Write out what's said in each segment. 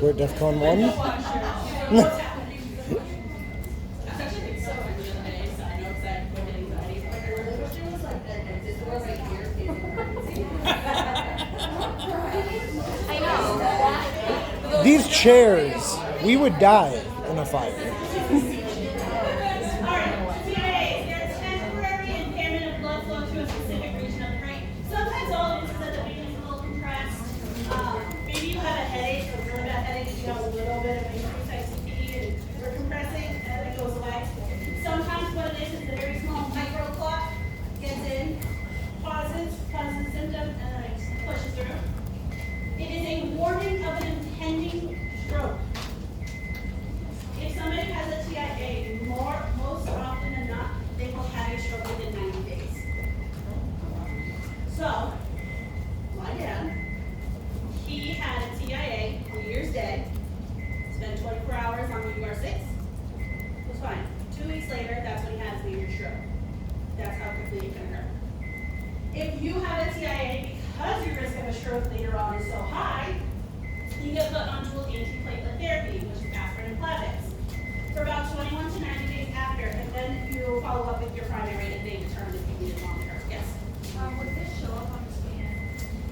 We're at DEFCON 1. I know. These chairs, we would die in a fire. Sometimes what it is a very small micro clot, gets in, pauses, causes a symptom, and then it pushes through. It is a warning of an impending stroke. If somebody has a TIA, most often than not, they will have a stroke within 90 days. So, my dad, he had a TIA, New Year's Day, spent 24 hours on the UR6, it was fine. 2 weeks later, that's when he had his major stroke. That's how quickly it can occur. If you have a TIA, because your risk of a stroke later on is so high, you get put on dual antiplatelet therapy, which is aspirin and Plavix, for about 21 to 90 days after, and then you follow up with your primary and they determine if you need it long term. Yes? Would this show up on the scan?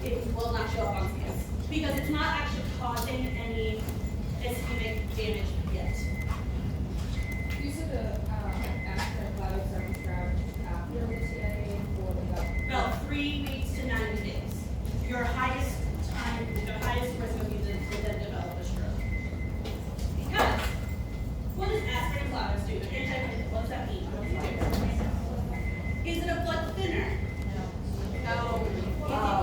It will not show up on scans because it's not actually causing any ischemic damage yet. You said the aspirin and Plavix are prescribed after the TIA or without? About 3 weeks to 90 days. Your highest time, the highest risk of you to then develop a stroke. Because what does aspirin and Plavix do? They're antiplatelet. What does that mean? What does it do? Is it a blood thinner? No.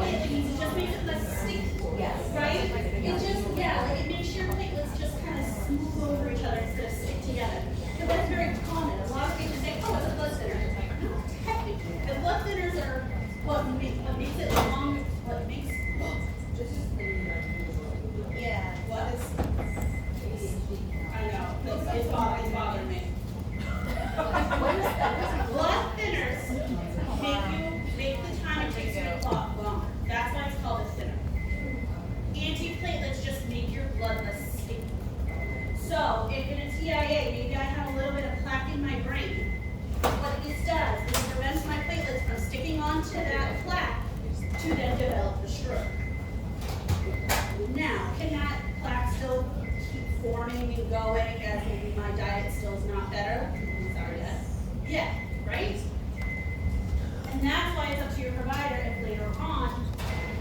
It just makes it less sticky. Yes. Right? It just, like it makes your platelets just kind of smooth over each other instead of stick together. And that's very common. A lot of people say, oh, it's a blood thinner. It's like, no, technically. The blood thinners are what makes it long, what makes, yeah, what is, I know, it's bothering me. Blood thinners make the time it takes you to clot longer. That's why it's called a thinner. Antiplatelets just make your blood less sticky. So if in a TIA, maybe I have a little bit of plaque in my brain, what this does is it prevents my platelets from sticking onto that plaque to then develop the stroke. Now, can that plaque still keep forming and going as maybe my diet still is not better? Sorry, Dad. Yeah, right? And that's why it's up to your provider if later on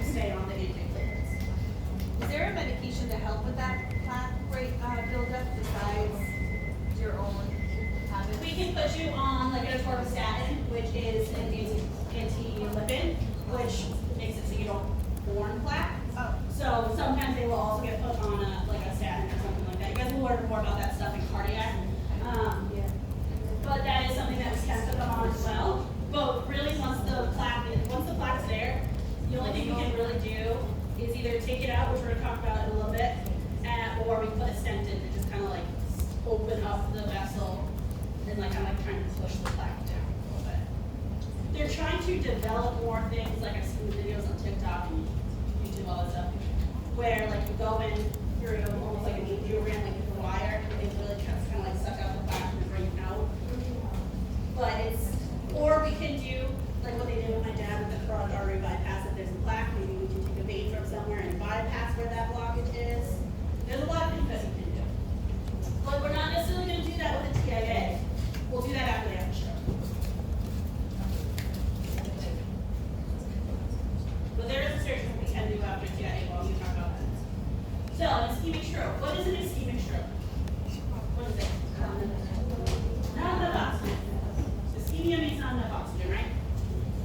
you stay on the antiplatelets. Is there a medication to help with that plaque rate buildup besides your own habits? We can put you on like an atorvastatin, which is an anti-lipid, which makes it so you don't form plaque. Oh. So sometimes they will also get put on a statin or something like that. You guys will learn more about that stuff in cardiac. But that is something that we can put them on as well. But really, once the plaque's there, the only thing we can really do is either take it out, which we're going to talk about in a little bit, or we put a stent in and just kind of like open up the vessel and like I'm like trying to push the plaque down a little bit. They're trying to develop more things, like I've seen the videos on TikTok and YouTube, all that stuff, where like you go in through almost like an angiogram, like with a wire, and they really kind of like suck out the plaque and bring it out. But or we can do like what they did with my dad with the carotid artery bypass. If there's a plaque, maybe we can take a vein from somewhere and bypass where that blockage is. There's a lot of things that we can do. But we're not necessarily going to do that with a TIA. We'll do that after they have a stroke. But there is a surgery we can do after TIA while we talk about that. So, an ischemic stroke. What is an ischemic stroke? What is it? Not enough oxygen. Ischemia means not enough oxygen, right?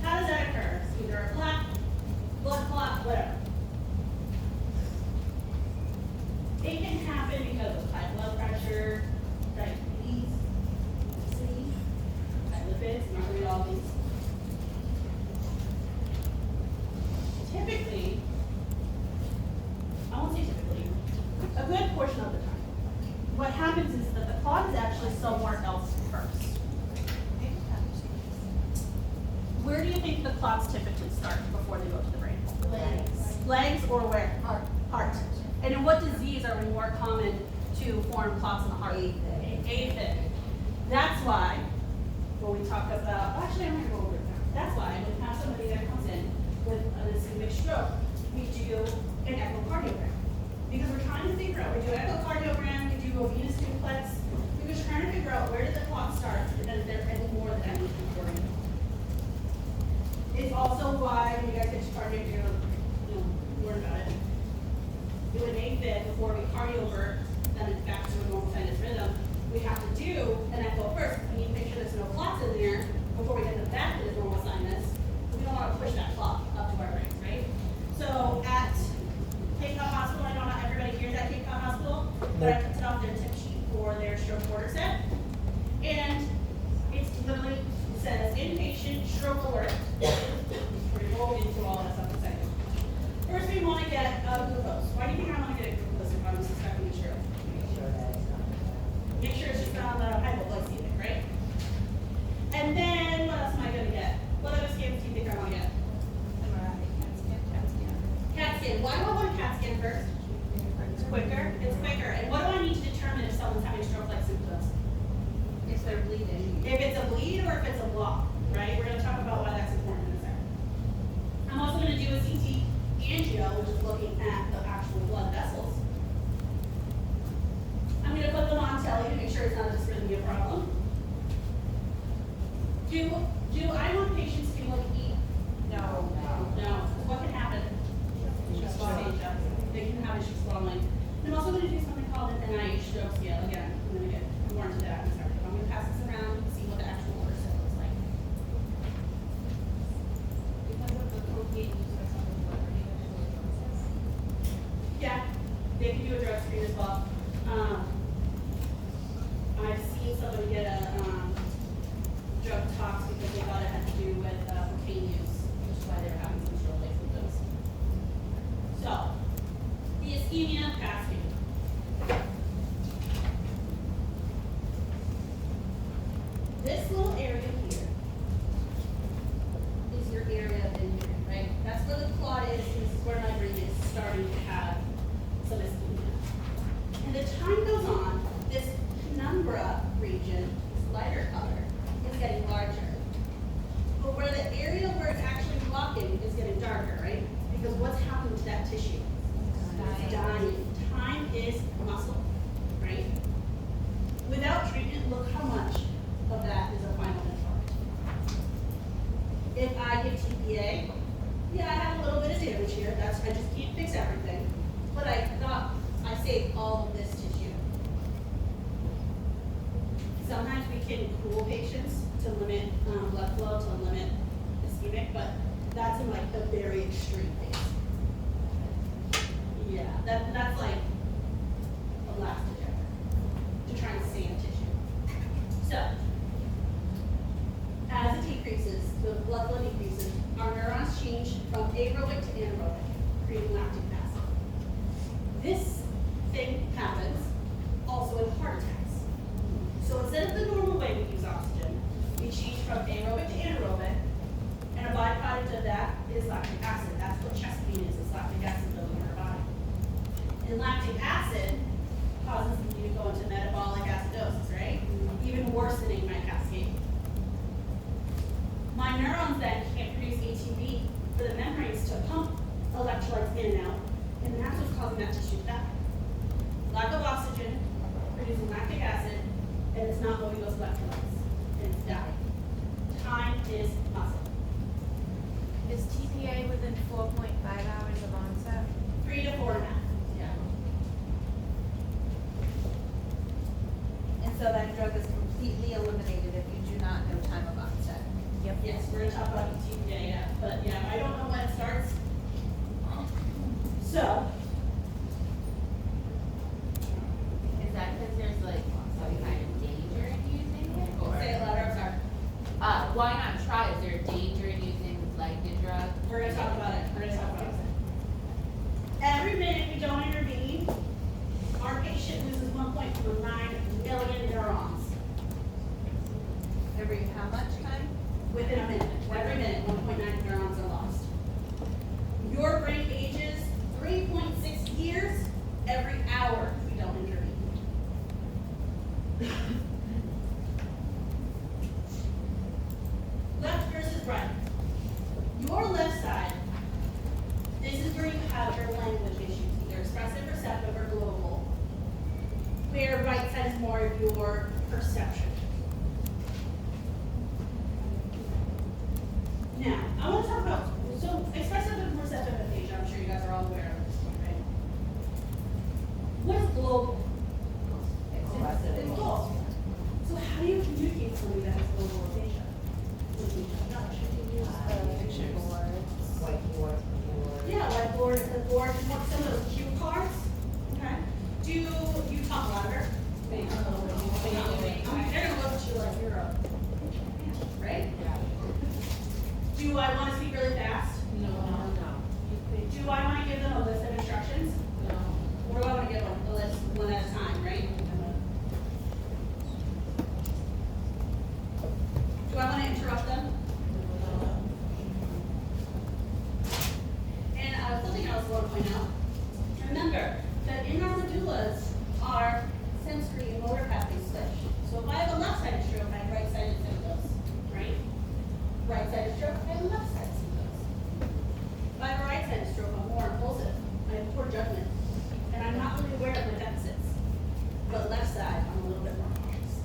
How does that occur? It's either a plaque, blood clot, whatever. It can happen because of high blood pressure, diabetes, obesity, high lipids, I'm not going to read all these. Typically, I won't say typically, a good portion of the time, what happens is that the clot is actually somewhere else first. Where do you think the clots typically start before they go to the brain? Legs. Legs or where? Heart. Heart. And in what disease are we more common to form clots in the heart? AFib. That's why when we talk about, actually I'm gonna go over it now. That's why when we have somebody that comes in with an ischemic stroke, we do an echocardiogram. Because we're trying to figure out, we do an echocardiogram, we do a venous duplex, we're just trying to figure out where did the clot start and is there any more that I need to worry about. It's also why when you guys get your cardiac, you're gonna learn about it. Do an AFib before we cardiovert, then it's back to a normal sinus rhythm. We have to do an echo first. We need to make sure there's no clots in there before we get them back to the normal sinus. We don't want to push that clot up to our brain, right? So at Cape Cod Hospital, I know not everybody hears at Cape Cod Hospital, but I printed off their tip sheet for their stroke order set. And it's literally says inpatient stroke alert. We're going to go into all that stuff in a second. First, we want to get glucose. Why do you think I want to get a glucose if I'm suspecting a stroke? Make sure it's just not hypoglycemic, right? And then, what else am I going to get? What other scans do you think I want to get? CAT scan. Why do I want a CAT scan first? It's quicker. It's quicker. And what do I need to determine if someone's having stroke-like symptoms? If they're bleeding. If it's a bleed or if it's a block, right? We're going to talk about why that's important in a second. I'm also going to do a CT angio, which is looking at the actual blood vessels. I'm going to put them on telly to make sure it's not a dysrhythmia problem. Do I want patients to like eat? No. What can happen? They can have issues swallowing. And I'm also going to do something called an NIH stroke scale. Again, I'm going to get more into that in a second. I'm going to pass this around and see what the actual order set looks like. Because of the cocaine use or something, what are you gonna do with the process? Yeah, they can do a drug screen as well. I've seen somebody get a drug tox because they thought it had to do with cocaine use, which is why they were having some stroke-like symptoms. So, the ischemia cascade. This little area here is your area of injury, right? That's where the clot is, and this is where my brain is starting to have some ischemia. And as time goes on, this penumbra region, this lighter color, is getting larger. But where the area where it's actually blocking is getting darker, right? Because what's happening to that tissue? It's dying. Time is muscle, right? Without treatment, look how much of that is a final infarct. If I give TPA, yeah, I have a little bit of damage here. I just can't fix everything. But I saved all of this tissue. Sometimes we can cool patients to limit blood flow, to limit ischemic, but that's in like the very extreme case. Yeah, that's like a last ditch to try and save tissue. So, as it decreases, the blood flow decreases, our neurons change from aerobic to anaerobic, creating lactic acid. This thing happens also in heart attacks. So instead of the normal way we use oxygen, we change from aerobic to anaerobic, and a byproduct of that is lactic acid. That's what chest pain is, it's lactic acid building in our body. And lactic acid causes you to go into metabolic acidosis, right? Even worsening my cascade. My neurons then can't produce ATP for the membranes to pump electrolytes in and out, and that's what's causing that tissue to die. Lack of oxygen, producing lactic acid, and it's not moving those electrolytes, and it's dying. Time is muscle. Is TPA within 4.5 hours of onset? 3 to 4.5. Yeah. And so that drug is completely eliminated if you do not know time of onset. Yep. Yes, we're gonna talk about TPA, yeah, but yeah, I don't know when it starts. So, Is that because there's like some kind of danger in using it? Or say it louder, I'm sorry. why not try? Is there a danger in using like the drug? We're gonna talk about it. Every minute we don't intervene, our patient loses 1.9 million neurons. Every how much time? Within a minute. Every minute, 1.9 neurons are lost. Your brain ages 3.6 years Right. Your left side, this is where you have your language issues, either expressive, receptive, or global. Where right side is more of your perception. Now, I want to talk about, so expressive and receptive aphasia, I'm sure you guys are all aware of this, right? What is global? Expressive and global. So how do you communicate with somebody that has global aphasia? Yeah, whiteboard, the board, some of those cue cards. Okay. Do you talk louder? They're gonna look at you like you're a, right? Do I want to speak really fast? No. Do I want to give them a list of instructions? No. Or do I want to give them a list one at a time, right? Do I want to interrupt them? And something else I want to point out. Remember that in our medullas are sensory and motor pathways switch. So if I have a left-sided stroke, I have right-sided symptoms, right? Right-sided stroke, I have left-sided symptoms. If I have a right-sided stroke, I'm more impulsive. I have poor judgment. And I'm not really aware of my deficits. But left side, I'm a little bit more cautious.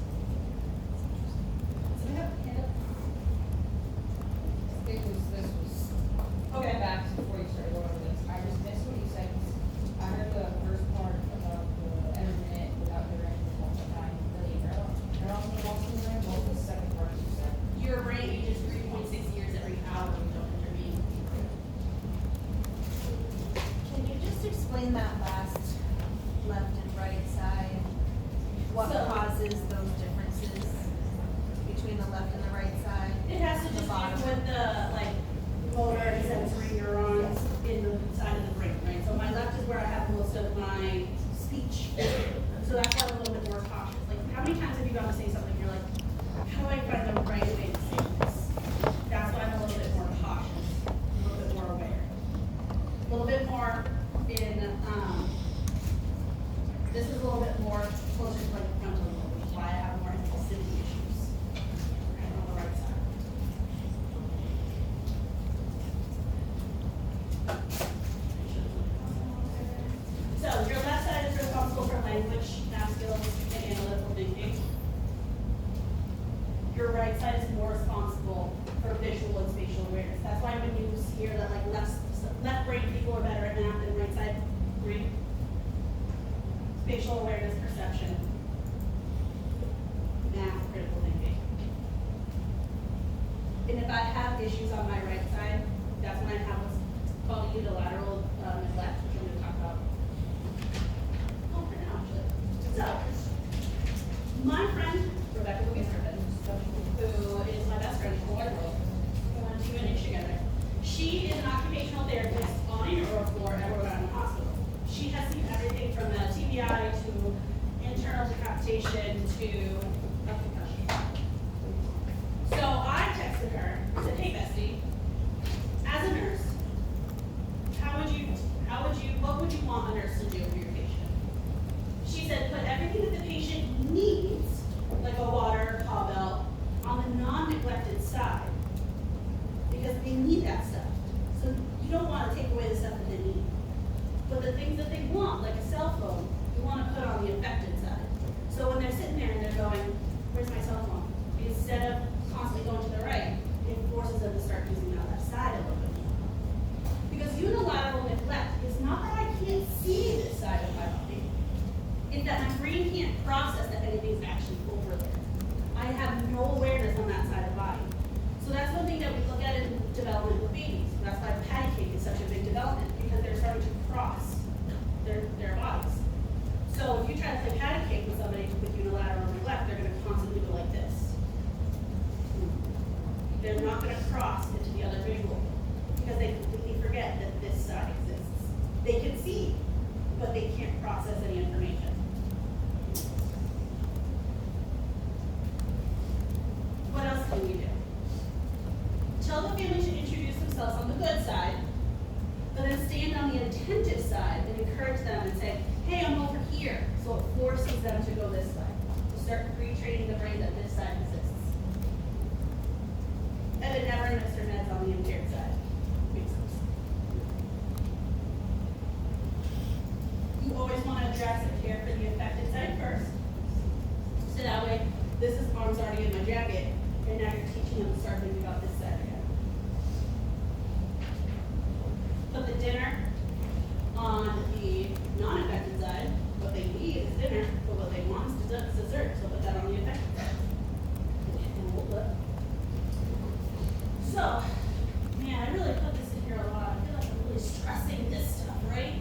So we have a hand up. This was Okay. back before you started going over this. I just missed what you said. I heard the first part about the every minute without hearing the whole time. Really, they're also walking there. What was the second part you said? Your brain ages 3.6 years every hour when you don't intervene. Can you just explain that last left and right side? What So- causes those differences between the left and the right side? It has to The just bottom. do with the motor and sensory neurons in the side of the brain, right? So my left is where I have most of my speech. So that's why I'm a little bit more cautious. Like, how many times have you gone to say something, you're like, how do I find the right way to say this? That's why I'm a little bit more cautious, a little bit more aware. A little bit more in, this is a little bit more closer to like the frontal lobe, which is why I have more impulsivity issues. Okay, on the right side. So your left side is responsible for language, math skills, and analytical thinking. Your right side is more responsible for visual and spatial awareness. That's why when you hear that like left brain people are better at math than right side brain, spatial awareness, perception, math, critical thinking. And if I have issues on my right side, that's when I have what's called unilateral neglect, which I'm going to talk about. Oh, for now, actually. So, my friend, Rebecca Louise Urban, who is my best friend from Waterworld, we went to UNH together. She is an occupational therapist on a neuro floor at Rhode Island Hospital. She has seen everything from a TBI to internal decapitation to a concussion. So I texted her, said, hey bestie, as a nurse, what would you want a nurse to do for your patient? She said, put everything that the patient needs, like a water, paw belt, on the non-neglected side. Because they need that stuff. So you don't want to take away the stuff that they need. But the things that they want, like a cell phone, you want to put on the affected side. So when they're sitting there and they're going, where's my cell phone? Instead of constantly going to the right, it forces them to start using that left side a little bit more. Because unilateral neglect is not that I can't see this side of my body. It's that my brain can't process that anything's actually over there. I have no awareness on that side of the body. So that's one thing that we look at in development with babies. That's why patty cake is such a big development, because they're starting to cross their bodies. So if you try to play patty cake with somebody with unilateral neglect, they're going to constantly go like this. They're not going to cross into the other visual because they completely forget that this side exists. They can see, but they can't process any information. What else can we do? Tell the family to introduce themselves on the good side, but then stand on the attentive side and encourage them and say, hey, I'm over here. So it forces them to go this way. So start retraining the brain that this side exists. and then never administer meds on the impaired side. Makes sense. You always want to address and care for the affected side first. So that way, this is arms already in my jacket, and now you're teaching them to start thinking about this side again. Put the dinner on the non-affected side. What they need is dinner, but what they want is dessert. So put that on the affected side. And we'll flip. So, man, I really put this in here a lot. I feel like I'm really stressing this stuff, right?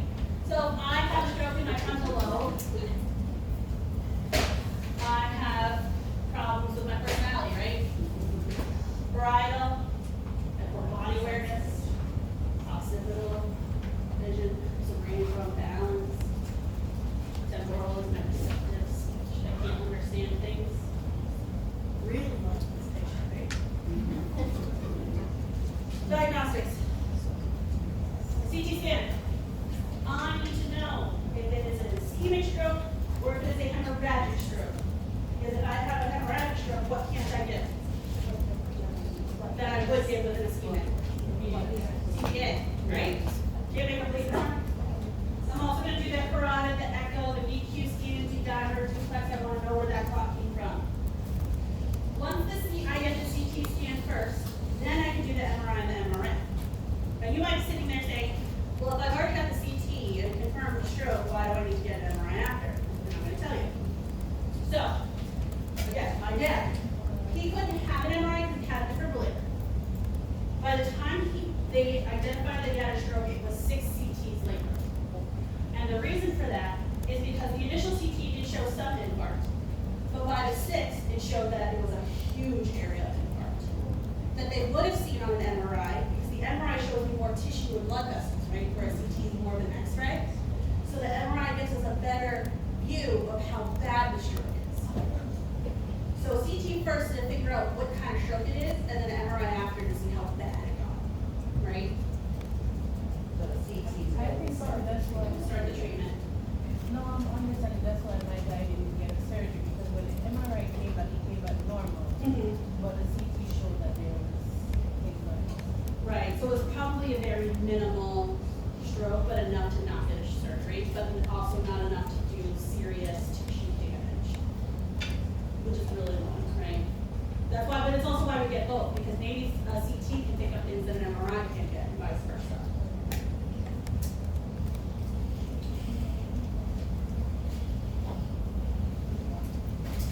So I have a stroke in my frontal lobe. I have problems with my personality, right? Bridal, and poor body awareness, occipital vision, some range of balance, temporal is my perceptive speech. I can't understand things. Really love this picture, right? Diagnostics. CT scan. I need to know if it is an ischemic stroke or if it is a hemorrhagic stroke. Because if I have a hemorrhagic stroke, what can't I get? That I would get with an ischemic. CTA, right? Do you have any complete form? I'm also going to do the carotid, the echo, the VQ scan, the dimer, duplex. I want to know where that clot came from. Once I get the CT scan first, then I can do the MRI and the MRI. Now you might be sitting there saying, well, if I've already got the CT and confirmed the stroke, why do I need to get an MRI after? And I'm going to tell you. So, again, my dad, he couldn't have an MRI because he had a defibrillator. By the time they identified that he had a stroke, it was 6 CTs later. And the reason for that is because the initial CT did show some infarct, but by the 6th, it showed that it was a huge area of infarct that they would have seen on an MRI, because the MRI shows me more tissue and blood vessels, right, whereas CT is more than X-ray. So the MRI gives us a better view of how bad the stroke is. So CT first to figure out what kind of stroke it is, and then MRI after to see how bad it got, right? So the CT is I think that's why. start the treatment. No, I'm understanding, that's why my guy didn't get a surgery, because when the MRI came back, it came back normal, but the CT showed that there was things like. Right, so it was probably a very minimal stroke, but enough to not finish surgery, but also not enough to do serious tissue damage, which is really long, right? That's why, but it's also why we get both, because maybe a CT can pick up things that an MRI can't get, and vice versa.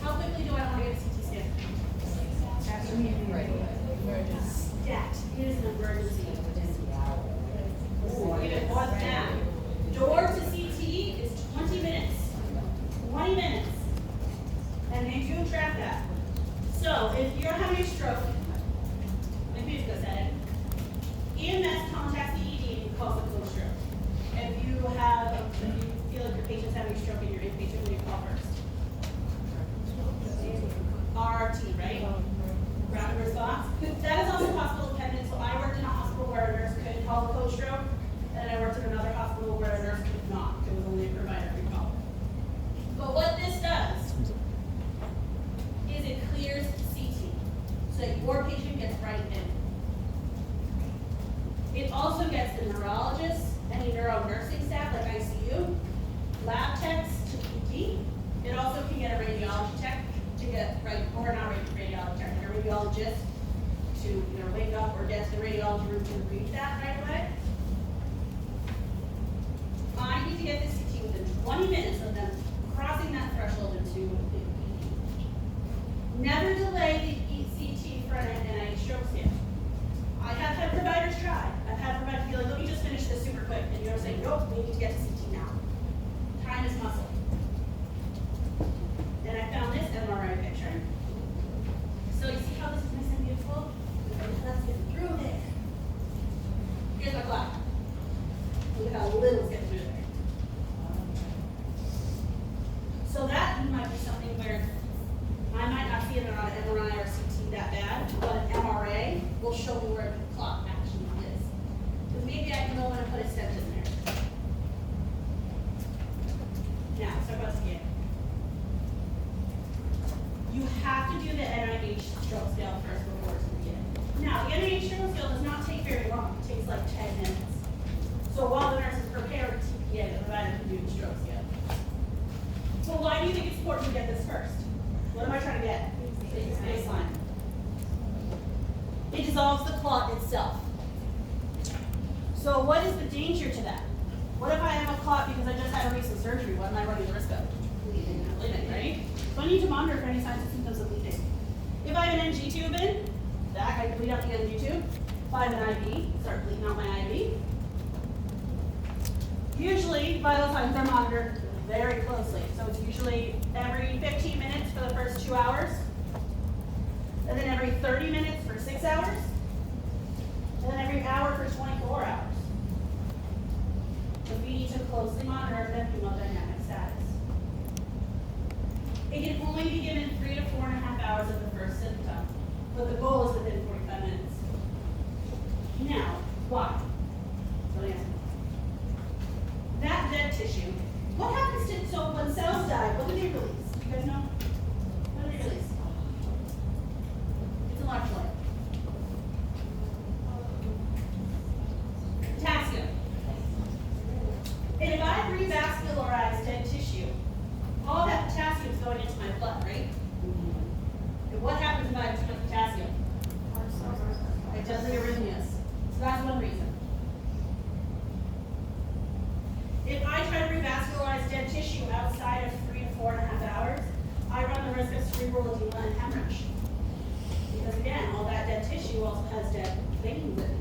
How quickly do I want to get a CT scan? Emergency. Stat, it is an emergency. Give it one down. Door to CT is 20 minutes. 20 minutes. And they do track that. So if you're having a stroke, like we just said, EMS contacts the ED and calls it closed stroke. If you feel like your patient's having a stroke and you're inpatient, what do you call first? RRT, right? Rapid response. That is also hospital dependent. So I worked in a hospital where a nurse could call a closed stroke, and I worked in another hospital where a nurse could not. It was only a provider who called. But what this does is it clears CT, so that your patient gets right in. It also gets the neurologists, any neuro nursing staff like ICU, lab techs to PT. It also can get a radiology tech to get right, or not radiology tech, a radiologist to either wake up or get to the radiology room to read that right away. I need to get this CT within 20 minutes of them crossing that threshold into the ED. Never delay the CT for an NIH stroke scan. I have had providers try. I've had providers be like, let me just finish this super quick. And you're saying, nope, we need to get to CT now. Time is muscle. Then I found this MRI picture. So you see how this is nice and beautiful? Let's get through there. Here's my clock. Look at how little is getting through there. So that might be something where I might not see it on an MRI or CT that bad, but an MRA will show me where the clot actually is. Because maybe I can go in and put a stent in there. Now, let's talk about scan. You have to do the NIH stroke scale first before it's begin. Now, getting a stroke scale does not take very long. It takes like 10 minutes. So while the nurse is preparing TPA, the provider can do the stroke scale. So why do you think it's important to get this first? What am I trying to get? Baseline. It dissolves the clot itself. So what is the danger to that? What if I have a clot because I just had a recent surgery? What am I running the risk of? Bleeding, right? So I need to monitor for any signs and symptoms of bleeding. If I have an NG tube in, I can bleed out the NG tube. If I have an IV, start bleeding out my IV. Usually, vital signs are monitored very closely. So it's usually every 15 minutes for the first 2 hours, and then every 30 minutes for 6 hours, and then every hour for 24 hours. So we need to closely monitor the hemodynamic status. It can only be given 3 to 4.5 hours of the first symptom, but the goal is within 45 minutes. Now, why? So answer. That dead tissue, what happens to, so when cells die, what do they release? You guys know? What do they release? It's electrolyte. Potassium. And if I revascularize dead tissue, all that potassium is going into my blood, right? And what happens if I have too much potassium? It does the arrhythmias. So that's one reason. If I try to revascularize dead tissue outside of 3 to 4.5 hours, I run the risk of cerebral edema and hemorrhage. Because again, all that dead tissue also has dead veins in it,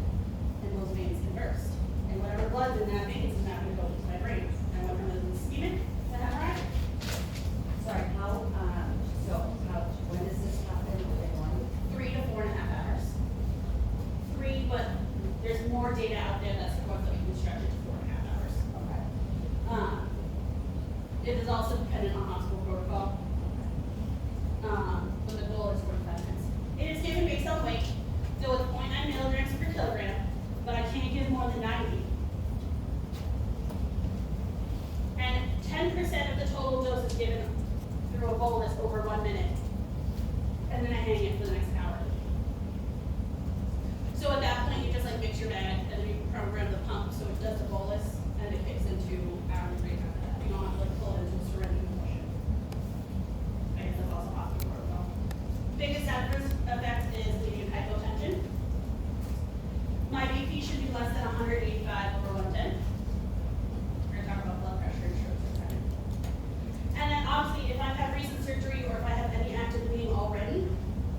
and those veins can burst. And whatever blood's in that veins is not going to go into my brain. And what comes in ischemic, then hemorrhage. Sorry, when does this happen? Within 3 to 4.5 hours. 3, but there's more data out there that supports that we can stretch it to 4.5 hours. Okay. It is also dependent on hospital protocol. But the goal is 45 minutes. It is given based on weight, so it's 0.9 milligrams per kilogram, but I can't give more than 90. And 10% of the total dose is given through a bolus over 1 minute. And then I hang it for the next hour. So at that point, you just like mix your bag, and then you program the pump so it does the bolus, and it kicks into hourly rate after that. You don't have to like pull it into a syringe motion. I guess that's also hospital protocol. Biggest adverse effect is bleeding and hypotension. My BP should be less than 185 over 110. We're going to talk about blood pressure and strokes in a second. And then obviously, if I've had recent surgery or if I have any active bleeding already,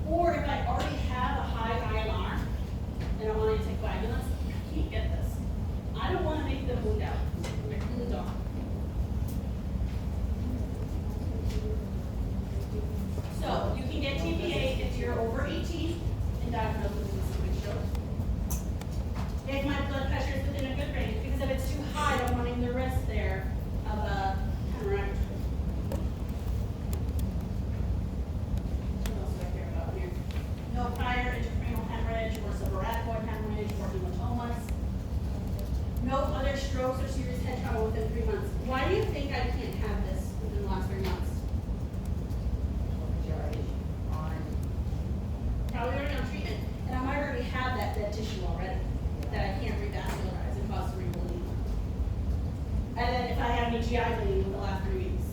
or if I already have a high INR and I'm on anticoagulants, I can't get this. I don't want to make them bleed out. I really don't. So you can get TPA if you're over 18 and diagnosed with ischemic stroke. If my blood pressure is within a good range, because if it's too high, I'm running the risk there of a hemorrhagic stroke. What else do I care about here? No prior intracranial hemorrhage or subarachnoid hemorrhage or hematomas. No other strokes or serious head trauma within 3 months. Why do you think I can't have this within the last 3 months? Probably already on treatment, and I might already have that dead tissue already that I can't revascularize and cause cerebral edema. And then if I have any GI bleeding in the last 3 weeks.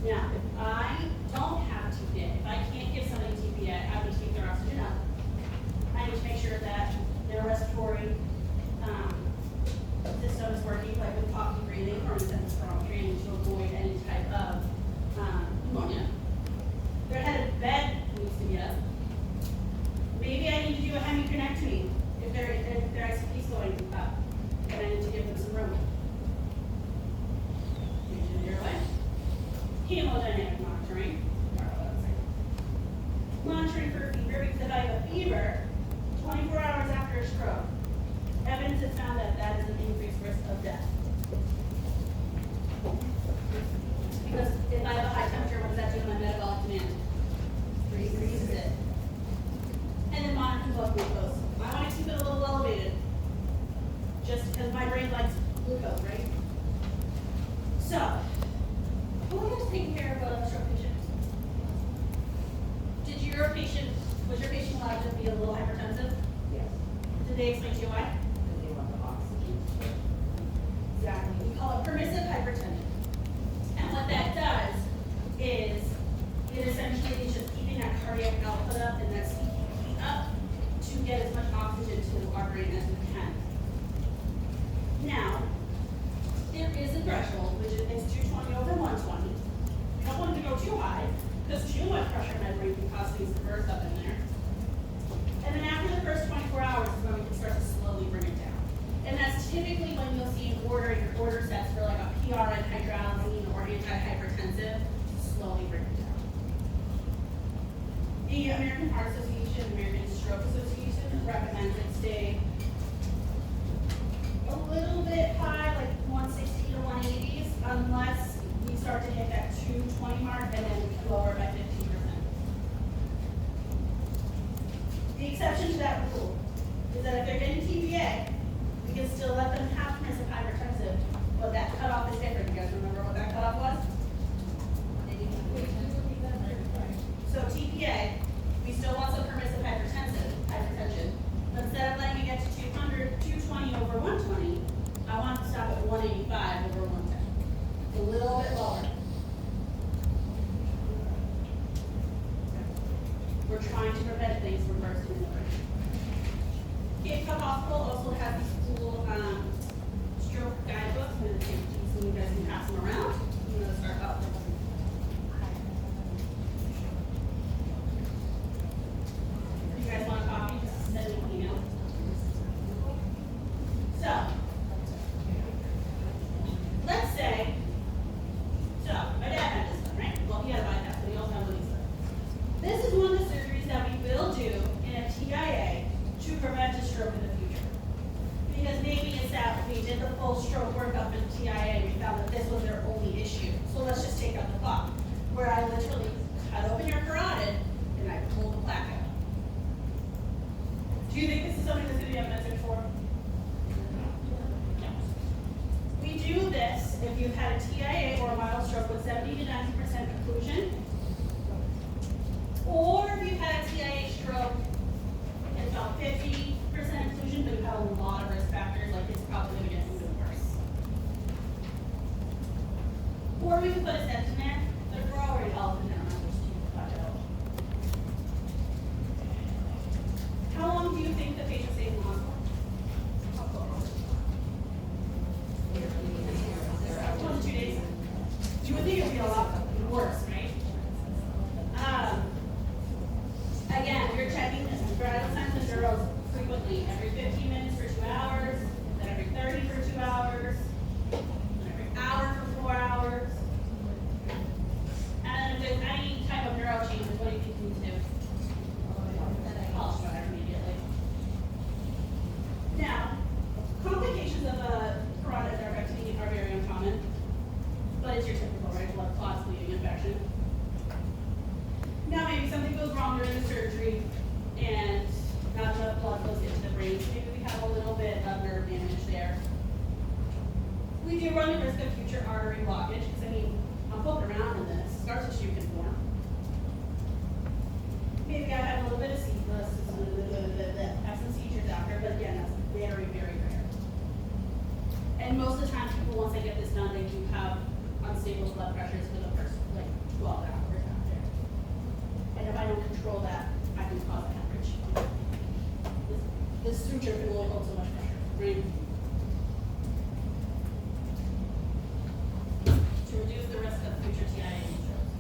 Now, if I don't have TPA, if I can't give somebody TPA, I need to keep their oxygen up. I need to make sure that their respiratory system is working, like with coffee breathing or intensive spirometry, and to avoid any type of pneumonia. Their head of bed needs to be up. Maybe I need to do a hemicraniectomy if their ICP is going up, and I need to give them some room. Oxygen in your way. Hemodynamic monitoring. Monitoring for fever, because if I have a fever 24 hours after a stroke, evidence has found that that is an increased risk of death. Because if I have a high temperature, what does that do to my metabolic demand? Increases it. And then monitoring blood glucose. I want to keep it a little elevated, just because my brain likes glucose, right? So, who is taking care of a stroke patient? your patient, was your patient allowed to be a little hypertensive? Yes, Did they explain to you why? because they want the oxygen. Exactly. We call it permissive hypertension. And what that does is it essentially is just keeping that cardiac output up and that CPP up to get as much oxygen to our brain as we can. Now, there is a threshold, which is 220 over 120. We don't want it to go too high, because too much pressure in my brain can cause things to burst up in there. And then after the first 24 hours is when we can start to slowly bring it down. And that's typically when you'll see an order in your order sets for like a PRN hydralazine or antihypertensive, slowly bring it down. The American Heart Association, American Stroke Association recommends it stay a little bit high, like 160 to 180s, unless we start to hit that 220 mark and then we can lower it by 15%. The exception to that rule is that if they're getting TBA, we can still let them have permissive hypertensive, but that cutoff is different. You guys remember what that cutoff was? So TPA, we still want some permissive hypertension, but instead of letting it get to 220 over 120, I want to stop at 185 over 110. A little bit lower. We're trying to prevent things from bursting in the brain. Cape Cod Hospital also has these cool stroke guidebooks, and so you guys can pass them around. I'm going to start out with them. If you guys want a copy, just send me an email. So, let's say, my dad had this done, right? Well, he had a bypass, but he also had Willis done. This is one of the surgeries that we will do in a TIA to prevent a stroke in the future. Because maybe it's that we did the full stroke workup in TIA, we found that this was their only issue. So let's just take out the clot, where I literally cut open your carotid and I pull the plaque out. Do you think this is something that's going to be evidence for? No. We do this if you've had a TIA or a mild stroke with 70 to 90% occlusion, or if you've had a TIA stroke and about 50% occlusion, but you have a lot of risk factors, like it's probably going to get even worse. Or we can put a stent in there, but if we're already healthy, then I'm just to cut it out. How long do you think the patient stays in the hospital? 1 to 2 days. You would think it would be a lot worse, right? Again, you're checking this vital signs and neuros frequently, every 15 minutes for 2 hours, then every 30 for 2 hours, then every hour for 4 hours. And if there's any type of neuro changes, what do you think you need to do? I'll start immediately. Now, complications of a carotid endarterectomy are very uncommon, but it's your typical, right? Blood clots, bleeding, infection. Now maybe something goes wrong during the surgery and not enough blood goes into the brain, so maybe we have a little bit of nerve damage there. We do run the risk of future artery blockage, because I mean, I'm poking around in this, scar tissue can form. Maybe I had a little bit of have some seizures after, but again, that's very, very rare. And most of the time, people, once they get this done, they do have unstable blood pressures for the first, like, 12 hours after. And if I don't control that, I can cause a hemorrhage. This suture can only hold so much pressure, right? To reduce the risk of future TIA and strokes.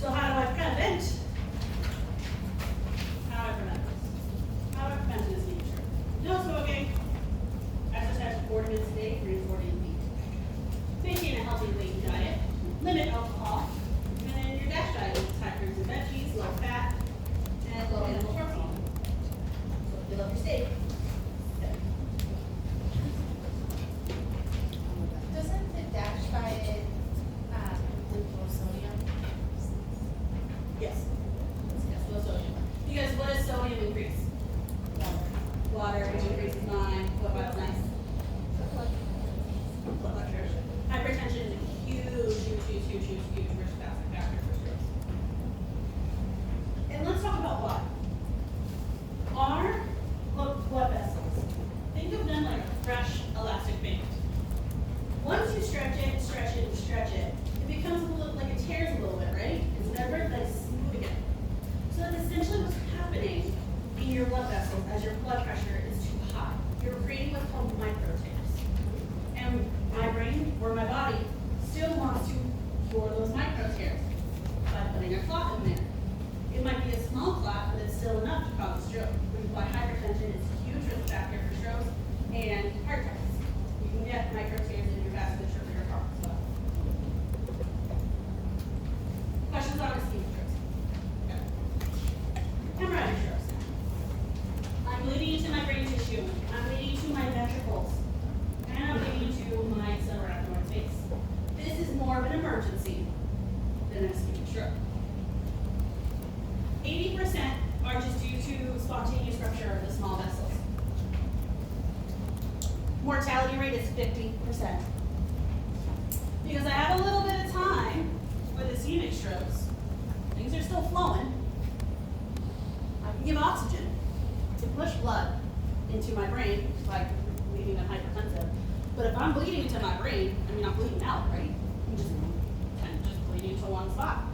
So how do I prevent? How do I prevent this? How do I prevent this nature? No smoking. Exercise 40 minutes a day, 3 to 40 a week. Maintain a healthy and weight diet. Limit alcohol. And then your DASH diet is high fruits and veggies, low fat, and low animal protein. So if you love your steak. Doesn't the DASH diet include low sodium? Yes. Yes, low sodium. Because what does sodium increase? Water, which increases mine. What about nice? Blood pressure. Hypertension is a huge risk factor for strokes. your blood vessels as your blood pressure is too high. You're creating what's called micro tears. And my brain or my body still wants to cure those micro tears by putting a clot in there. It might be a small clot, but it's still enough to cause a stroke, which is why hypertension is a huge risk factor for strokes and heart attacks. You can get micro tears in your vasculature for your heart as well. Questions on ischemic strokes? Okay. Hemorrhagic strokes. I'm bleeding into my brain tissue. I'm bleeding into my ventricles. And I'm bleeding into my subarachnoid space. This is more of an emergency than an ischemic stroke. 80% are just due to spontaneous rupture of the small vessels. Mortality rate is 50%. Because I have a little bit of time with ischemic strokes, things are still flowing. I can give oxygen to push blood into my brain, like bleeding and hypertensive. But if I'm bleeding into my brain, I mean, I'm bleeding out, right? I'm just kind of just bleeding into one spot.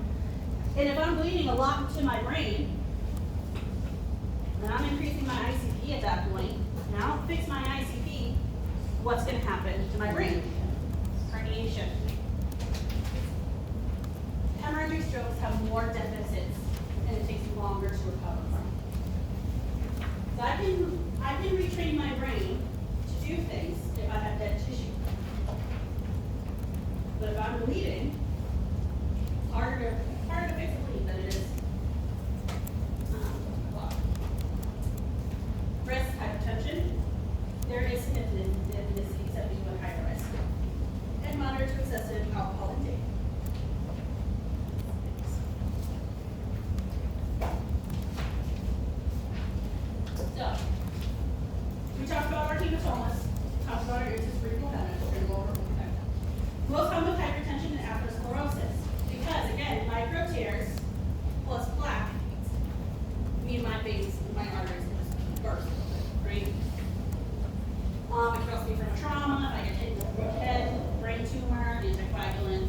And if I'm bleeding a lot into my brain, and I'm increasing my ICP at that point, and I don't fix my ICP, what's going to happen to my brain? Herniation. Hemorrhagic strokes have more deficits, and it takes longer to recover from. So I can retrain my brain to do things if I have dead tissue. But if I'm bleeding, it's harder to fix a bleed than it is clot. Risk hypertension. There is significant except you at higher risk. And moderate to excessive alcohol intake. So, we talked about our hematomas, talked about our cerebral hemorrhage, we're going to go over that. Most common with hypertension and atherosclerosis. Because again, micro tears plus plaque mean my veins and my arteries will just burst, right? It could also be from a trauma, if I get hit with a head, brain tumor, anticoagulant,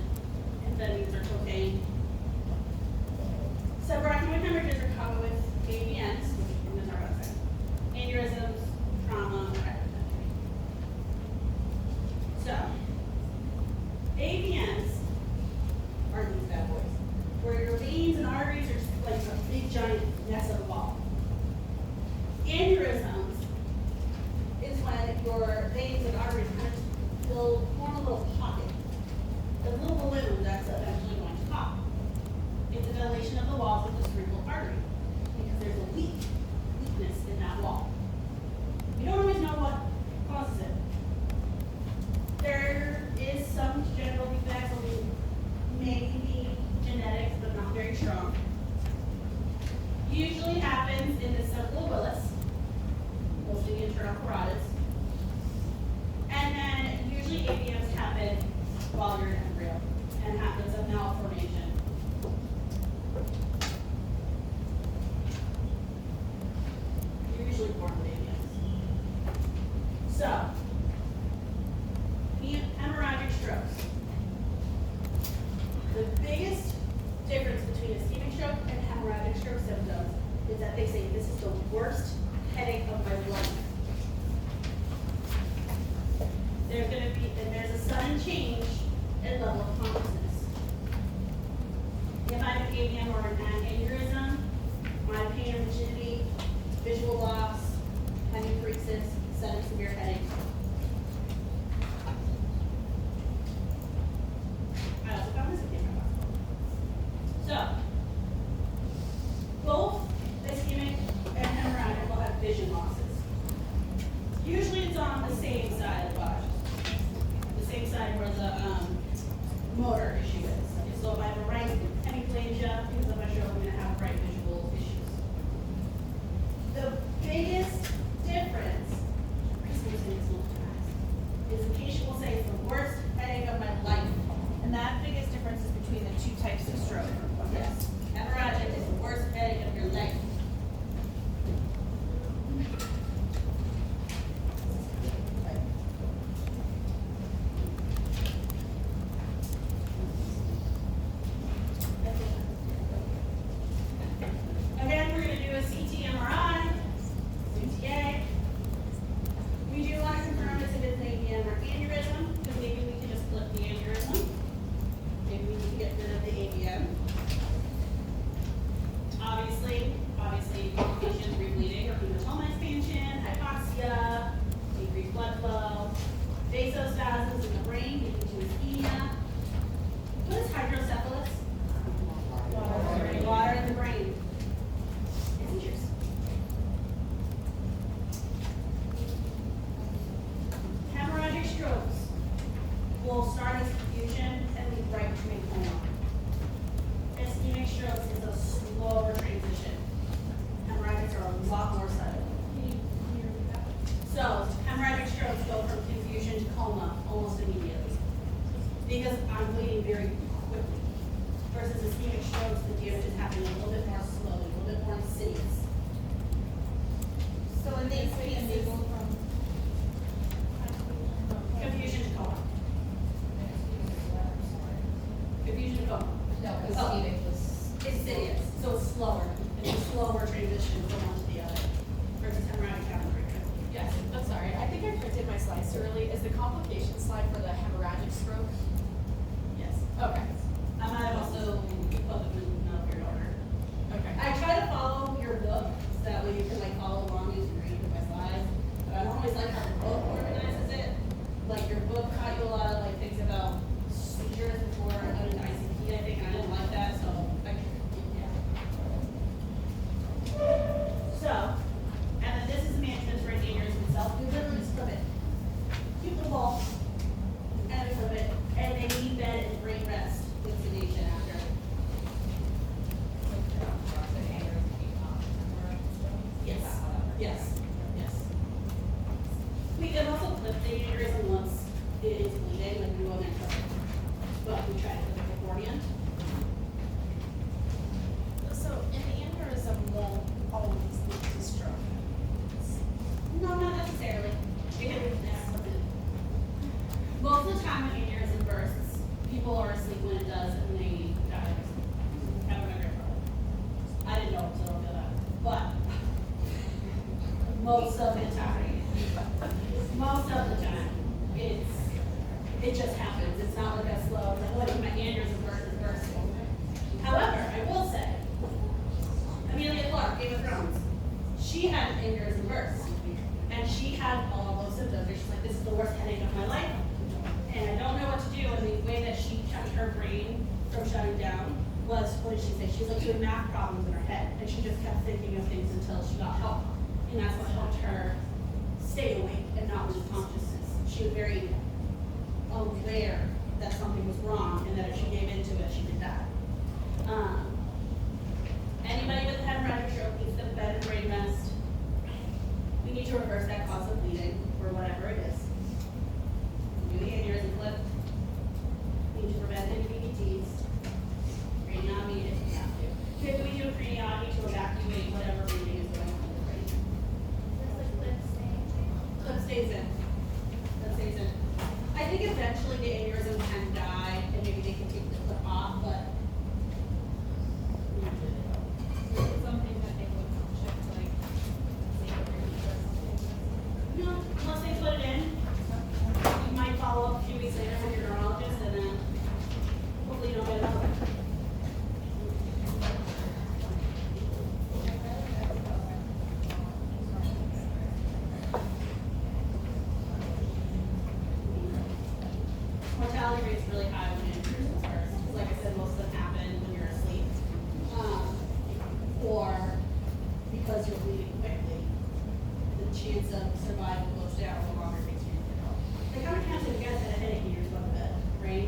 amphetamines or cocaine. Subarachnoid hemorrhages are common with AVNs, which we're going to talk about in a second. Aneurysms, trauma, or hypertension. So, AVNs are these bad boys, where your veins and arteries are just like a big giant mess of a ball. Aneurysms is when your veins and arteries kind of just form a little pocket, a little balloon that's eventually going to pop. It's a dilation of the walls of the cerebral artery because there's a weakness in that wall. You don't always know what causes it. There is some general defects, maybe genetics, but not very strong. Usually happens in the subglobulus, mostly the internal carotids. And then usually AVMs happen while you're an embryo and happens of malformation. You're usually born with AVMs. So, hemorrhagic strokes. The biggest difference between ischemic stroke and hemorrhagic stroke symptoms is that they say this is the worst headache of my life. There's a sudden change in level of consciousness. If I have an AVM or an aneurysm, my pain and rigidity, visual loss, hemiparesis, sudden severe headache. I also found this in my hospital. So, both ischemic and hemorrhagic will have vision losses. Usually it's on the same side of the body, the same side where the motor issue is. So if I have a right hemiplasia, because of my stroke, I'm going to have right visual issues. The biggest difference is the patient will say it's the worst headache of my life. And that biggest difference is between the two types of stroke. Yes. Hemorrhagic is the worst headache of your life. transition from one to the other versus hemorrhagic hemorrhage. Yes, I'm sorry. I think I printed my slides too early. Is the complication slide for the hemorrhagic stroke? Yes. Okay. I might have also put them in no weird order. Okay. I try to follow your book, so that way you can like follow along as you read with my slides. But I don't always like how the book organizes it. Like your book taught you a lot of like things about seizures before I went into ICP, I think, and I didn't like that, so I yeah. So, and then this is management for aneurysm itself. You literally just flip it. Keep the ball and flip it, and they need bed and great rest with sedation after. Yes, yes, yes. We can also flip the aneurysm once it is bleeding, like we will next time. But we try to flip it beforehand. So an aneurysm won't always lead to stroke. No, not necessarily. Because most of the time when aneurysm bursts, people are asleep when it does and they die. Have a memory problem. I didn't know until I did that. But most of the time, it just happens. It's not like a slow, like, what if my aneurysm burst? However, I will say, Amelia Clark, Game of Thrones, she had an aneurysm burst. And she had all those symptoms. She's like, this is the worst headache of my life. And I don't know what to do. And the way that she kept her brain from shutting down was, what did she say? She was like doing math problems in her head. And she just kept thinking of things until she got help. And that's what helped her stay awake and not lose consciousness. She was very aware that something was wrong and that if she gave into it, she could die. Anybody with a hemorrhagic stroke needs to bed and brain rest. We need to reverse that cause of bleeding, or whatever it is. Do the aneurysm clip. We need to prevent any BPTs. Craniotomy if we have to. Maybe we do a craniotomy to evacuate whatever bleeding is going on in the brain. Clip stays in. Clip stays in. I think eventually the aneurysm can die, and maybe they can take the clip off, but Something that they would check, like, no, unless they put it in. You might follow up a few weeks later with your neurologist, and then hopefully you don't get another one. Mortality rate's really high when aneurysms burst. Like I said, most of them happen when you're asleep. Or because you're bleeding quickly. The chance of survival goes down the longer it takes you to get help. Like how many times have you guys had a headache and you're just going to bed, right?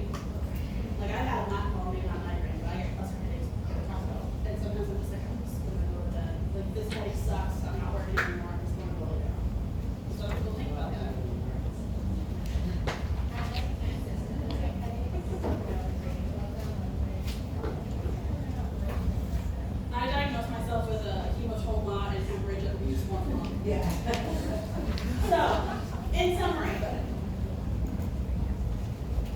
Like I've had not, well maybe not migraine, but I get cluster headaches at the hospital. And sometimes I'm just like, I'm just going to go to bed. Like this headache sucks, I'm not working anymore, I'm just going to go lay down. So people think about that. I diagnosed myself with a hematoma and hemorrhage at least once a month. Yeah. So, in summary,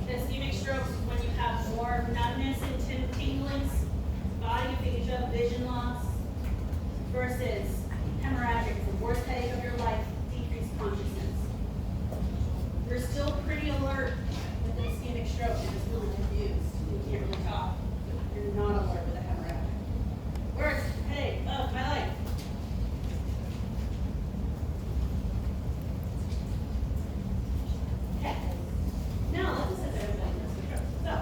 the ischemic strokes when you have more numbness and tinglings, body aphasia, vision loss, versus hemorrhagic, the worst headache of your life, decreased consciousness. You're still pretty alert with the ischemic stroke, you're just really confused. You can't really talk. You're not alert with a hemorrhagic. Worst headache of my life. Okay. Now let's assess everybody knows the stroke. So,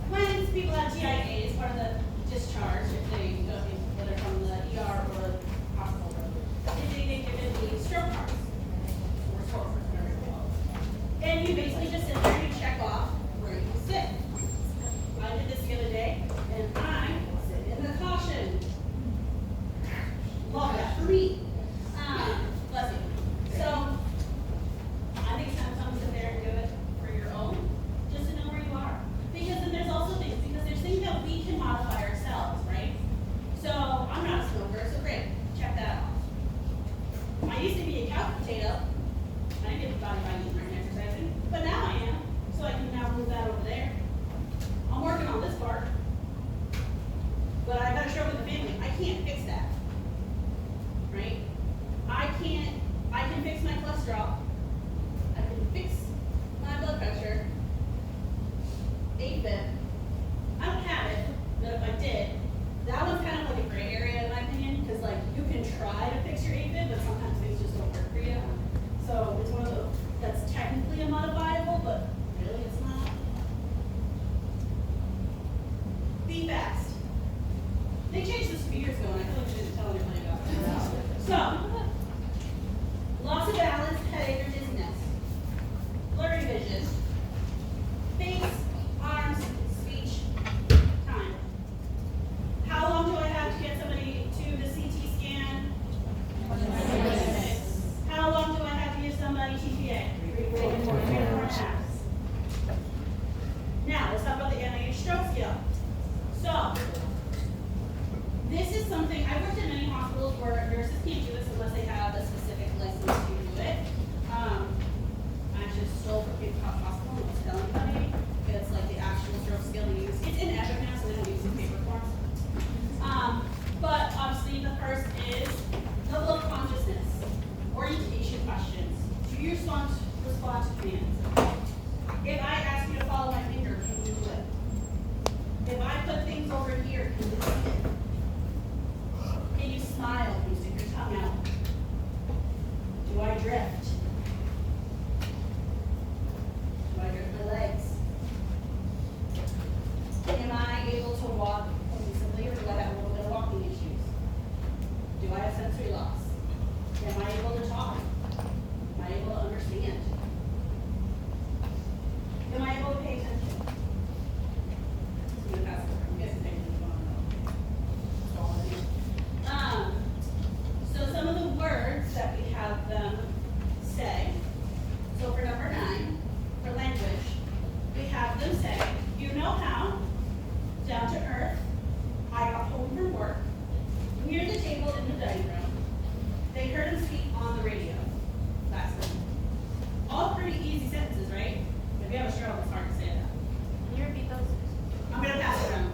when people have TIA as part of the discharge, if they go, whether from the ER or changed this a few years ago, and I feel like she didn't tell anybody about it. So, loss of balance, headache, or dizziness, blurry vision, face, arms, speech, time. How long do I have to get somebody to the CT scan? How long do I have to give somebody TPA? 3.5 hours. Now, let's talk about the NIH stroke scale. So, this is something, I've worked in many hospitals where nurses can't do this unless they have a specific license to do it. I actually stole from Cape Cod Hospital and was telling anybody. It's like the actual stroke scale they use. It's in Epic now, so they don't use it in paper forms. But obviously the first is level of consciousness, orientation questions. Do you respond to commands? If I ask you to follow my finger, can you do it? If I put things over here, can you see it? Can you smile? Can you stick your tongue out? Do I drift? Do I drift my legs? Am I able to walk cohesively, or do I have a little bit of walking issues? Do I have sensory loss? Am I able to talk? Am I able to understand? Am I able to pay attention? I'm guessing pay attention. So some of the words that we have them say. So for number 9, for language, we have them say, you know how, down to earth, I got home from work, near the table in the dining room, they heard him speak on the radio last night. All pretty easy sentences, right? If you have a stroke, it's hard to say that. Can you repeat those? I'm gonna pass it around.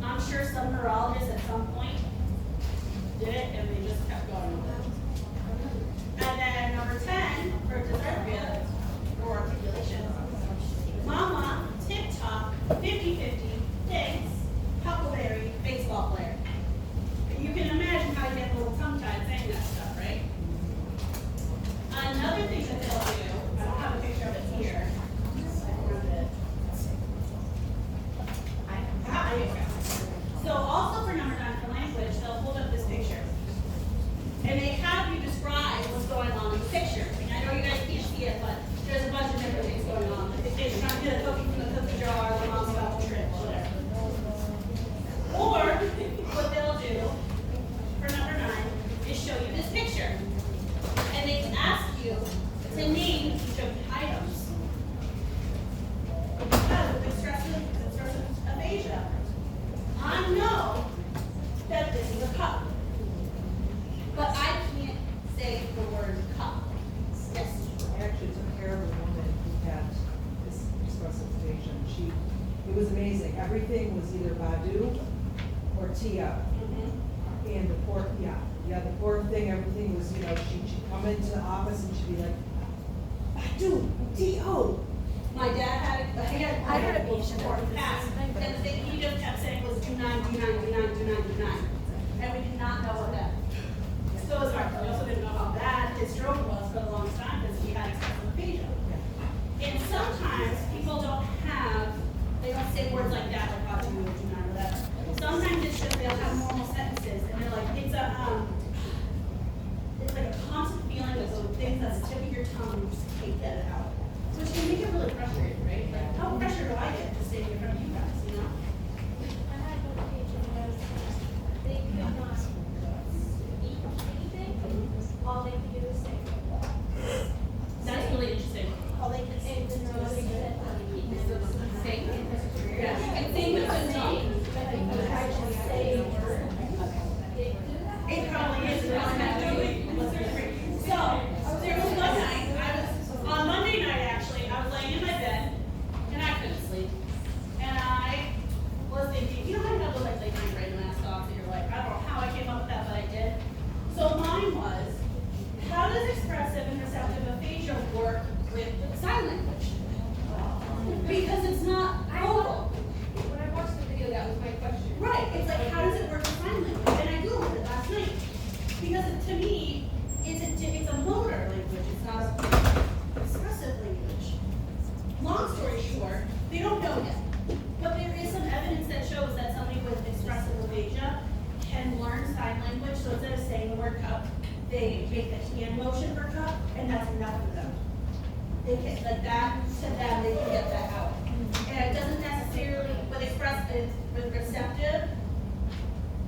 I'm sure some neurologists at some point did it and they just kept going with it. And then number 10 for dysarthria or articulation. Mama, TikTok, 50-50, thanks, Huckleberry, baseball player. You can imagine how you get a little tongue-tied saying that stuff, right? Another thing that they'll do, I don't have a picture of it here. So also for number 9 for language, they'll hold up this picture. And they have you describe what's going on in the picture. And I know you guys can't see it, but there's a bunch of different things going on. Like the kid's trying to get a cookie from the cookie jar, the mom's about to trip, whatever. Or what they'll do for number 9 is show you this picture. And they ask you to name each of the items. Because with expressive aphasia, I know that this is a cup. But I can't say the word cup. Yes. I actually took care of a woman who had this expressive aphasia. It was amazing. Everything was either Badu or Tia. And the poor thing, everything was, she'd come into the office and she'd be like, Badu, T-O. My dad had I had a patient before that he passed, and the thing he just kept saying was do 9, do 9, do 9, do 9, do 9. And we did not know what that. So it was hard. We also didn't know how bad his stroke was for a long time because he had expressive aphasia. And sometimes people they don't say words like that, like how to do 9 or whatever. Sometimes it's just they'll have normal sentences and they're like, it's like a constant feeling of those things that's tip of your tongue, you just can't get it out. Which can make it really frustrating, right? Like, how pressured do I get to stay in front of you guys, you know? I had one patient who was, they could not eat anything, all they could do was say. That's really interesting. All they could say was neurologist said, Sing. Yeah, you can sing with the tongue. but they could actually say. It probably is. So, there was one night, on Monday night actually, I was laying in my bed, for. They don't know yet. But there is some evidence that shows that somebody with expressive aphasia can learn sign language, so instead of saying the word cup, they make the hand motion for cup, and that's enough for them. They can, like that, to them, they can get that out. And it doesn't necessarily, with receptive,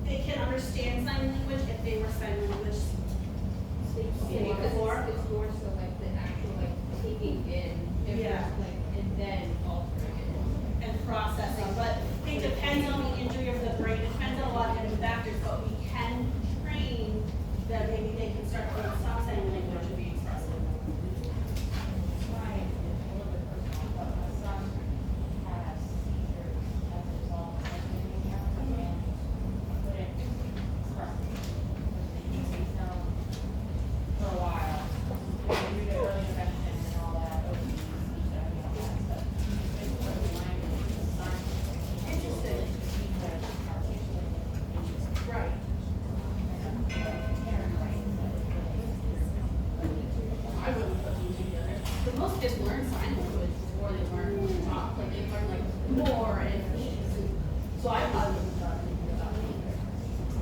they can understand sign language if they were sign language speaking before. It's more so like the actual like taking in, Yeah. like, and then altering it. And processing, but it depends on the injury of the brain, it depends on a lot of different factors, but we can train that maybe they can start to stop saying language and be expressive. Right, it's a little bit personal, but my son has seizures as a result of something and couldn't express it. He was known for a while, due to early intervention and all that, OT, speech therapy, all that stuff. It's really language, it's not. Interesting. Right. I wouldn't put them together. But most kids learn sign language before they learn to talk, like they learn like more and ease. So I probably wouldn't start thinking about it either.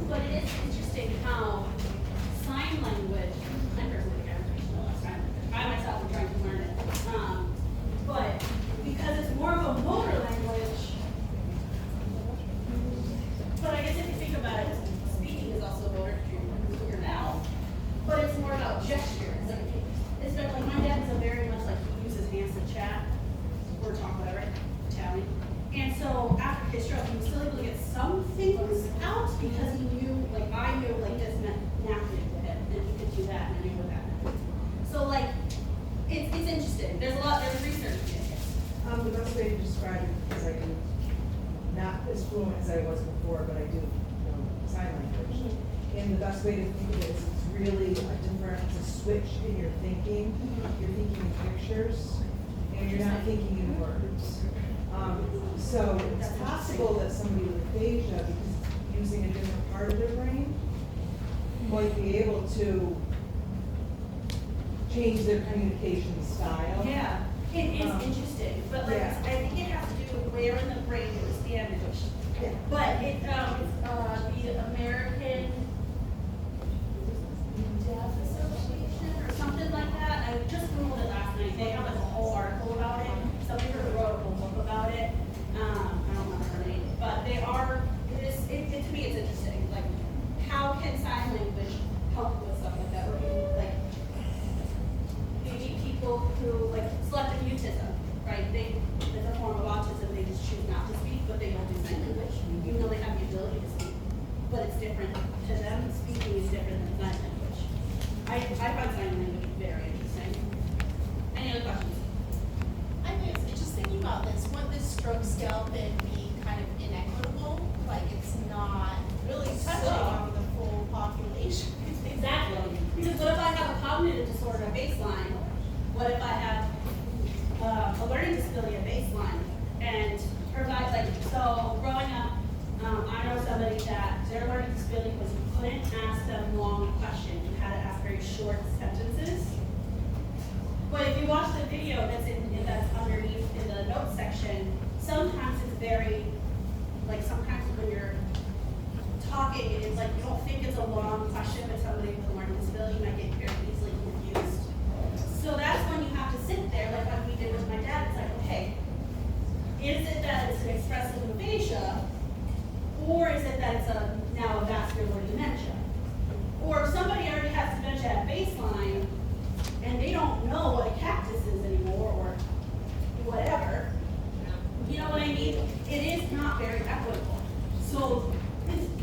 But it is interesting how sign language, I personally can't know sign language. I myself am trying to learn it. But because it's more of a motor language, but I guess if you think about it, speaking is also motor through your mouth. But it's more about gestures. Like, it's been like my dad is a very much like he uses hands to chat or talk, whatever, Italian. And so after his stroke, he was still able to get some things out because he knew, like I knew, like this meant napkin to him, and he could do that, and I knew what that meant. So like, it's interesting. There's research in it. The best way to describe it, because I do, not as fluent as I was before, but I do know sign language. And the best way to think of it is it's really it's a switch in your thinking. You're thinking in pictures, and you're not thinking in words. So it's possible that somebody with aphasia, because using a different part of their brain, might be able to change their communication style. Yeah, it is interesting, but like, Yeah. I think it has to do with where in the brain it was damaged. Yeah. But it's the American Deaf Association or something like that. I just Googled it last night. They have like a whole article about it. Somebody wrote a whole book about it. I don't remember her name, but they are. To me, it's interesting. Like, how can sign language help with stuff like that? Like, maybe people who like selective mutism, right? It's a form of autism. They just choose not to speak, but they don't do sign language, even though they have the ability to speak. But it's different to them. Speaking is different than sign language. I find sign language very interesting. Any other questions? I think it's just thinking about this, wouldn't this stroke scale then be kind of inequitable? Like it's not really touching on the full population. Exactly. Because what if I have a cognitive disorder at baseline? What if I have a learning disability at baseline? And provide like, so growing up, I know somebody that their learning disability was you couldn't ask them long questions. You had to ask very short sentences. But if you watch the video that's underneath in the notes section, sometimes it's very, like sometimes when you're talking, it's like you don't think it's a long question, but somebody with a learning disability might get very easily confused. So that's when you have to sit there, like what we did with my dad. It's like, okay, is it that it's an expressive aphasia, or is it that it's now a vascular dementia? Or if somebody already has dementia at baseline, and they don't know what a cactus is anymore, or whatever, you know what I mean? It is not very equitable. So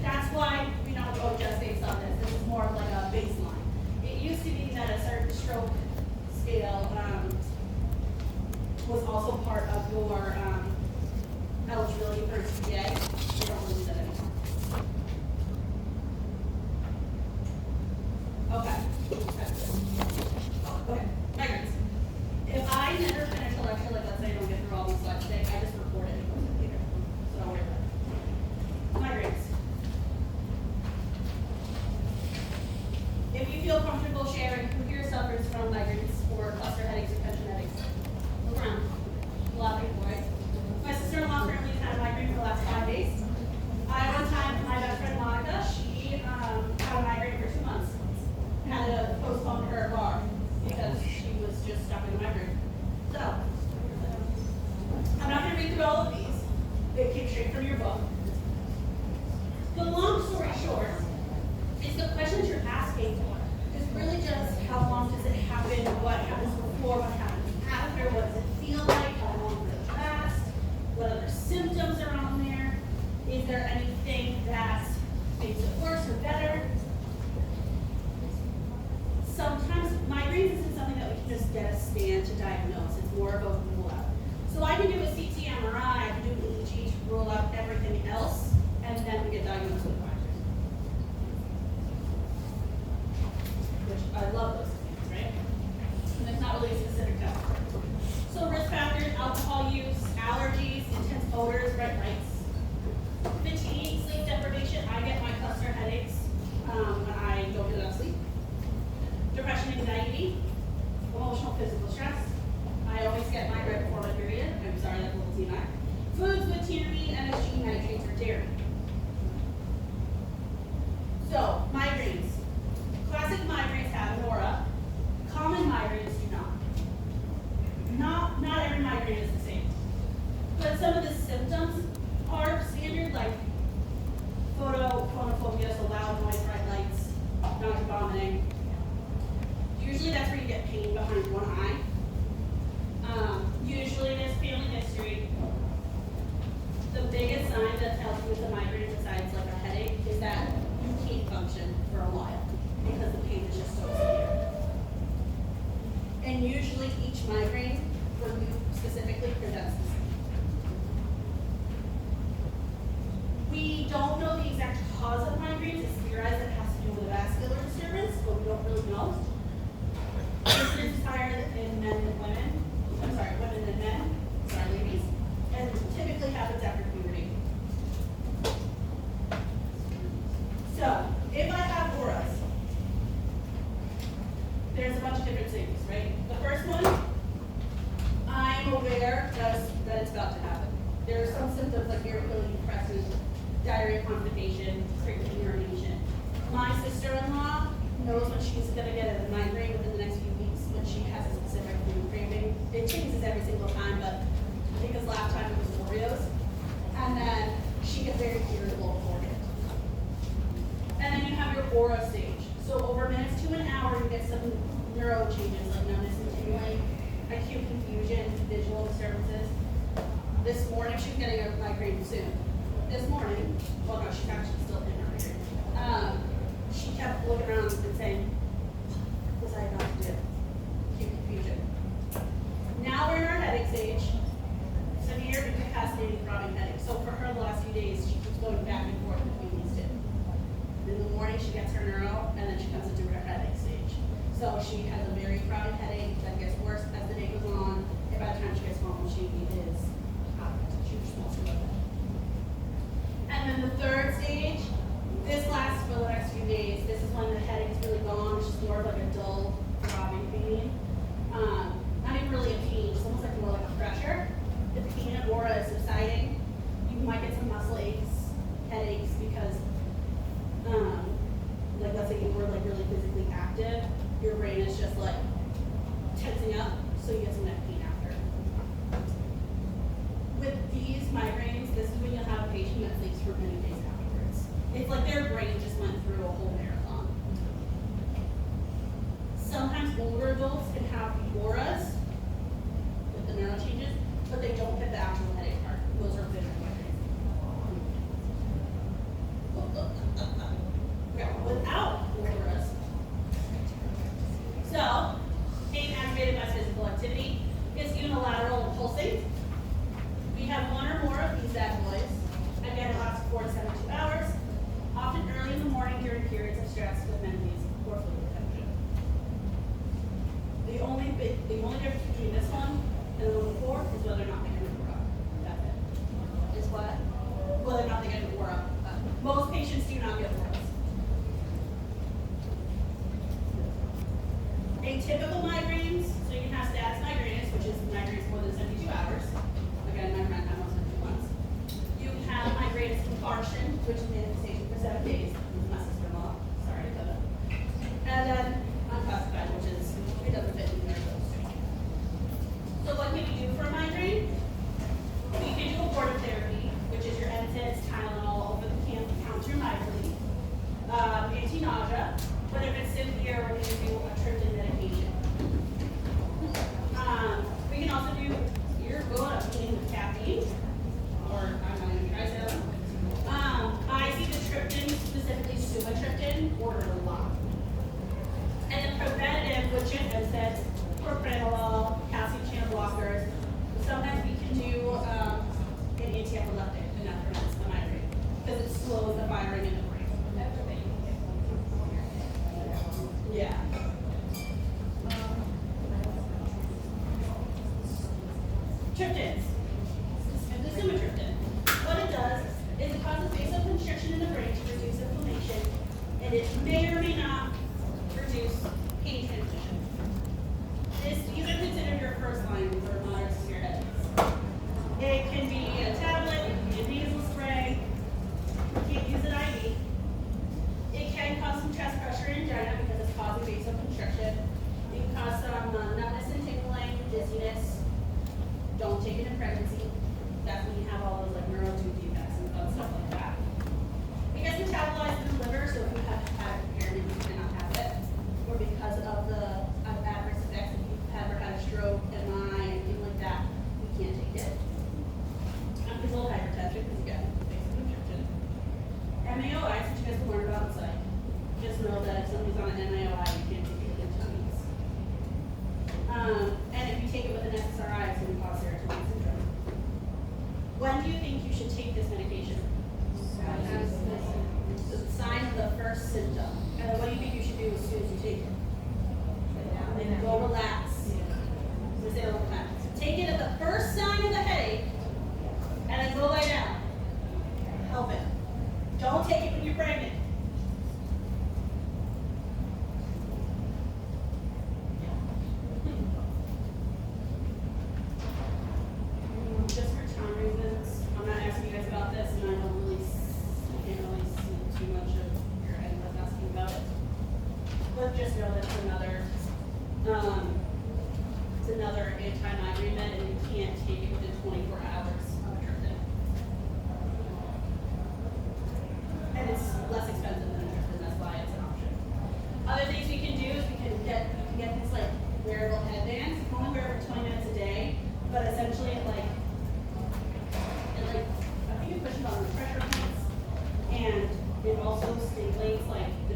that's why we don't go just based on this. This is more of like a baseline. It used to be that a certain stroke scale was also part of your eligibility for CPA. We don't really do that anymore. Okay. Okay, migrants. If I never finish a lecture, like let's say I don't get through all these slides today, I just record it and post it later. So don't worry about it. Migrants. If you feel comfortable sharing who here suffers from migraines or cluster headaches or tension headaches, look around. A lot of people, right? straight from your book. The long story short is the questions you're asking is really just how long does it happen, what happens before, what happens after, what does it feel like, how long does it last, what other symptoms are on there, is there anything that makes it worse or better. Sometimes migraines isn't something that we can just get a scan to diagnose, it's more of a rule out. So I can do a CT MRI, I can do an EEG to rule out everything else, and then we get diagnosed with migraine. Which I love those things, right? And it's not really a specific test. So risk factors, alcohol use, allergies, intense odors, bright lights, fatigue, sleep deprivation. I get my cluster headaches when I don't get enough sleep. Depression, anxiety, emotional, physical stress. I always get my right before my period. I'm sorry, that's a little TMI. Foods with TME, MSG, nitrates, or dairy. So, migraines. Classic migraines have an aura. Common migraines do not. Not every migraine is the same. But some of the symptoms are standard, like photophobia, so loud noise, bright lights, nausea, vomiting. Usually that's where you get pain behind one eye. Usually there's family history. The biggest sign that tells you it's a migraine besides like a headache is that you can't function for a while because the pain is just so severe. And usually each migraine, for you specifically, presents the same. We don't know the exact cause of migraines. It's theorized that it has to do with a vascular disturbance, but we don't really know. Incidence is higher in men than women. I'm sorry, women than men. Sorry, ladies. And typically happens after puberty. So, if I have auras, there's a bunch of different things, right? The first one, I'm aware that it's about to happen. There are some symptoms like irritability, depression, diarrhea, constipation, frequent urination. My sister-in-law knows when she's going to get a migraine within the next few weeks when she has a specific food craving. It changes every single time, but I think this last time it was Oreos. And then she gets very irritable beforehand. And then you have your aura stage. So over minutes to an hour, you get some neuro changes like numbness and tingling, acute confusion, visual disturbances. This morning, she's getting a migraine soon. This morning, well no, she's actually still in her migraine. She kept looking around and saying, what was I about to do? Acute confusion. Now we're in our headache stage. Severe incapacitating throbbing headache. So for her the last few days, she keeps going back and forth between these two. In the morning, she gets her neuro, and then she comes into her headache stage. So she has a very throbbing headache that gets worse as the day goes on, and by the time she gets home, she is out of it. She just wants to go to bed. And then the third stage, this lasts for the next few days. This is when the headache's really gone. It's just more of like a dull, throbbing pain. Not even really a pain, it's almost like more like a pressure. The pain and aura is subsiding. You might get some muscle aches, headaches, because like let's say you were like really physically active, your brain is just like tensing up, so you get some neck pain after. With these migraines, this is when you'll have a patient that sleeps for many days afterwards. It's like their brain just went through a whole marathon. Sometimes older adults can have auras with the neuro changes, but they don't get the actual headache part. Those are visual migraines. Okay, without auras. So, pain aggravated by physical activity is unilateral and pulsing. We have one or more of these bad boys. Again, it lasts 4 to 72 hours, often early in the morning during periods of stress with menses or fluid retention. The only difference between this one and the one before is whether or not they get an aura. That's it. Is what? Whether or not they get an aura. Most patients do not get auras. Atypical migraines, so you can have status migraines, which is migraines more than 72 hours. Again, my friend had most 72 months. You can have migraines infarction, which is manifestation for 7 days. This is my sister-in-law. Sorry, but and then unclassified, which is it doesn't fit in there. So what can you do for a migraine? do you think you should take this medication? The sign of the first symptom. And then what do you think you should do as soon as you take it? And then go relax. We say it all the time. Take it at the first sign of the headache, and then go lay down. Help it. Don't take it when you're pregnant. Just for time reasons, I'm not asking you guys about this, and I can't really see too much of your end of asking about it. But just know that's another anti-migraine med, and you can't take it within 24 hours of a triptan. And it's less expensive than a triptan, that's why it's an option. Other things we can do is we can get these like wearable headbands. You can only wear it for 20 minutes a day, but essentially it I think it pushes on the pressure points, and it also stimulates like the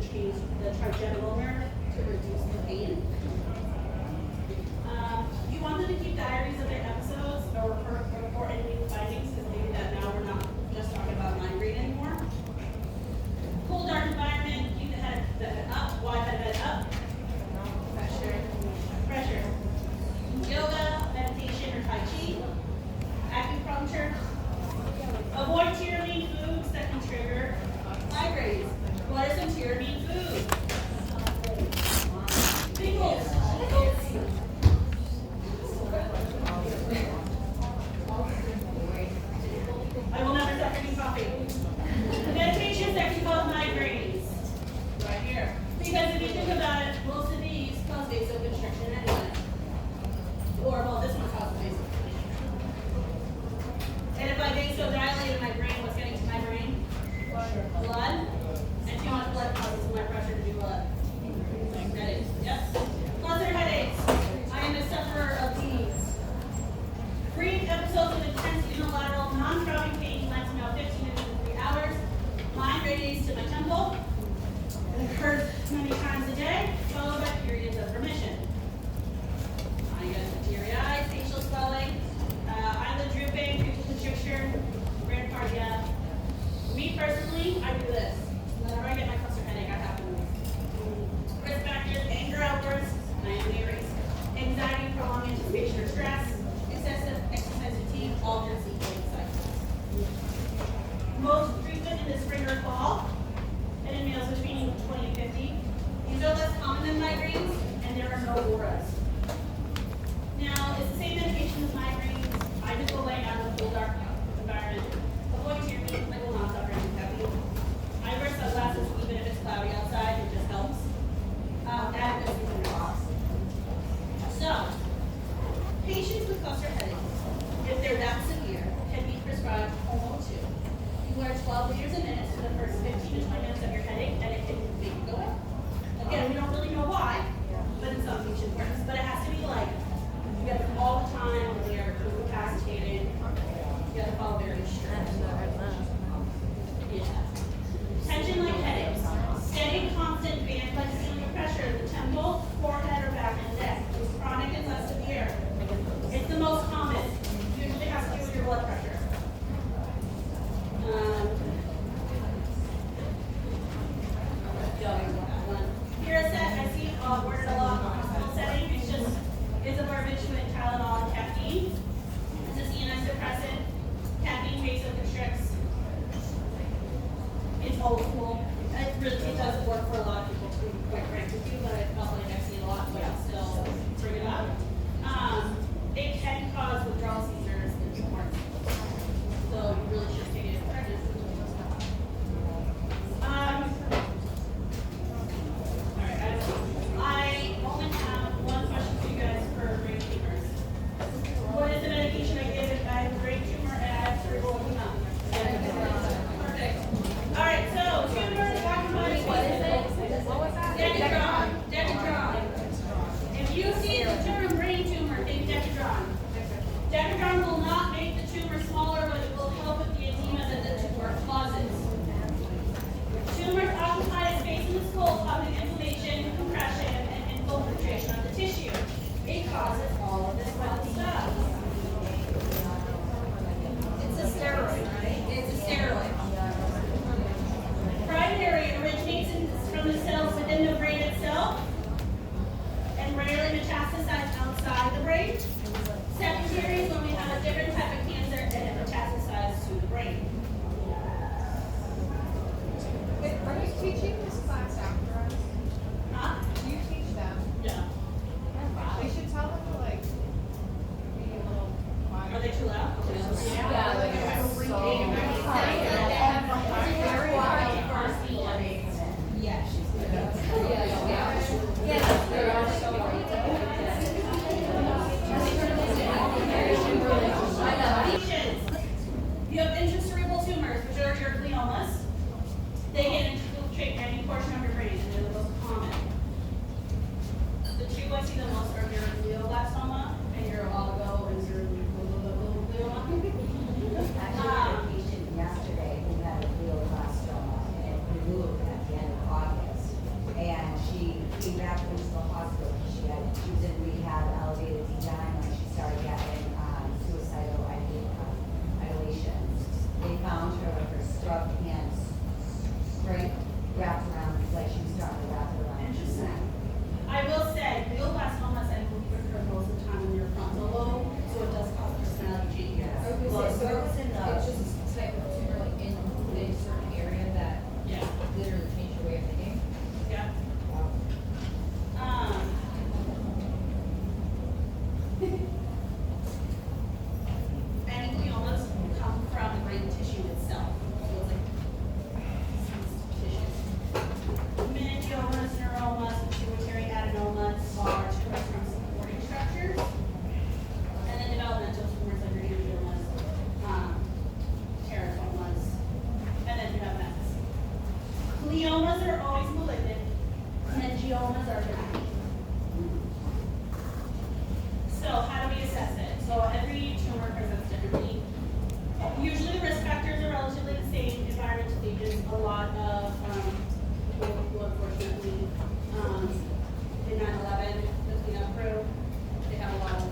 trigeminal nerve to reduce the pain. You want them to keep diaries of their episodes or report any new findings, because maybe that now we're not just talking about migraine anymore. Cool, dark environment, keep the head up, wide head up. Pressure. Yoga, meditation, or Tai Chi. Acupuncture. Avoid tyramine foods that can trigger migraines. What are some tyramine foods? Pickles. I will never stop drinking coffee. Medications that can cause migraines. Right here. Because if you think about it, most of these cause vasoconstriction anyway. Or, well, this one causes vasoconstriction. And if I vasodilate my brain, what's getting to my brain? Blood. And too much blood causes my pressure to do what? Headaches. Yep. Cluster headaches. I am a sufferer of these. Brief episodes of intense unilateral, non-throbbing pain lasting about 15 to 3 hours. Mine radiates to my temple. It occurs many times a day, followed by periods of remission. I get teary-eyed, facial swelling, eyelid drooping, pupil constriction, bradycardia. Me personally, I do this. Whenever I get my cluster headache, I have to move. Risk factors: anger outbursts, nausea, anxiety, prolonged anticipation or stress, excessive exercise fatigue, altered sleep cycles. Most frequent in the spring or fall, and in males between 20 and 50. These are less common than migraines, and there are no auras. Now, it's the same medication as migraines. I just go lay down in a cool, dark environment. Avoid tyramine. I will not suffer any caffeine. I wear sunglasses even if it's cloudy outside. It just helps. Adequate sleep in your box. So, patients with cluster headaches, if they're that severe, can be prescribed HOMO-2. You wear 12 liters a minute for the first 15 to 20 minutes of your headache, and it can make it go away. Again, we don't really know why, but in some patients it works. But it has to be like, you get them all the time, when they're incapacitated. You have to follow very strict. Yeah. Tension like headaches. Steady, constant band like feeling of pressure in the temple, forehead, or back and neck. It's chronic and less severe. It's the most common. Usually has to do with your blood pressure. Paraset, I see worded a lot in the hospital setting. It's a barbiturate, Tylenol, and caffeine. It's a CNS suppressant. Caffeine vasoconstricts. It's old school. It does work for a lot of people, to be quite frank with you, but I felt like I've seen a lot, but I'll still bring it up. It can cause withdrawal seizures and tumors. So you really should take it as pregnant. I only have one question for you guys for brain tumors. What is the medication I give if I have a brain tumor and I have cerebral edema? Perfect. All right, so tumors, walking body. What is it? What was that? scrub and right wrapped around, like she was talking about wrapped around. Interesting. I will say, glioblastomas, I believe, occur most of the time in your frontal lobe, so it does cause personality changes. I was gonna say, so it was in the. It's just a type of tumor like in a certain area that Yeah. literally changed your way of thinking. Yeah. Wow. And gliomas come from the brain tissue itself. So it's like tissue. Meningiomas, neuromas, pituitary adenomas are tumors from supporting structures. And then developmental tumors like your angiomas, teratomas, and then you have mets. Gliomas are always malignant, meningiomas are benign. So how do we assess it? So every tumor presents differently. Usually the risk factors are relatively the same. Environmental agents, a lot of people who unfortunately in 9/11, the cleanup crew, they have a lot of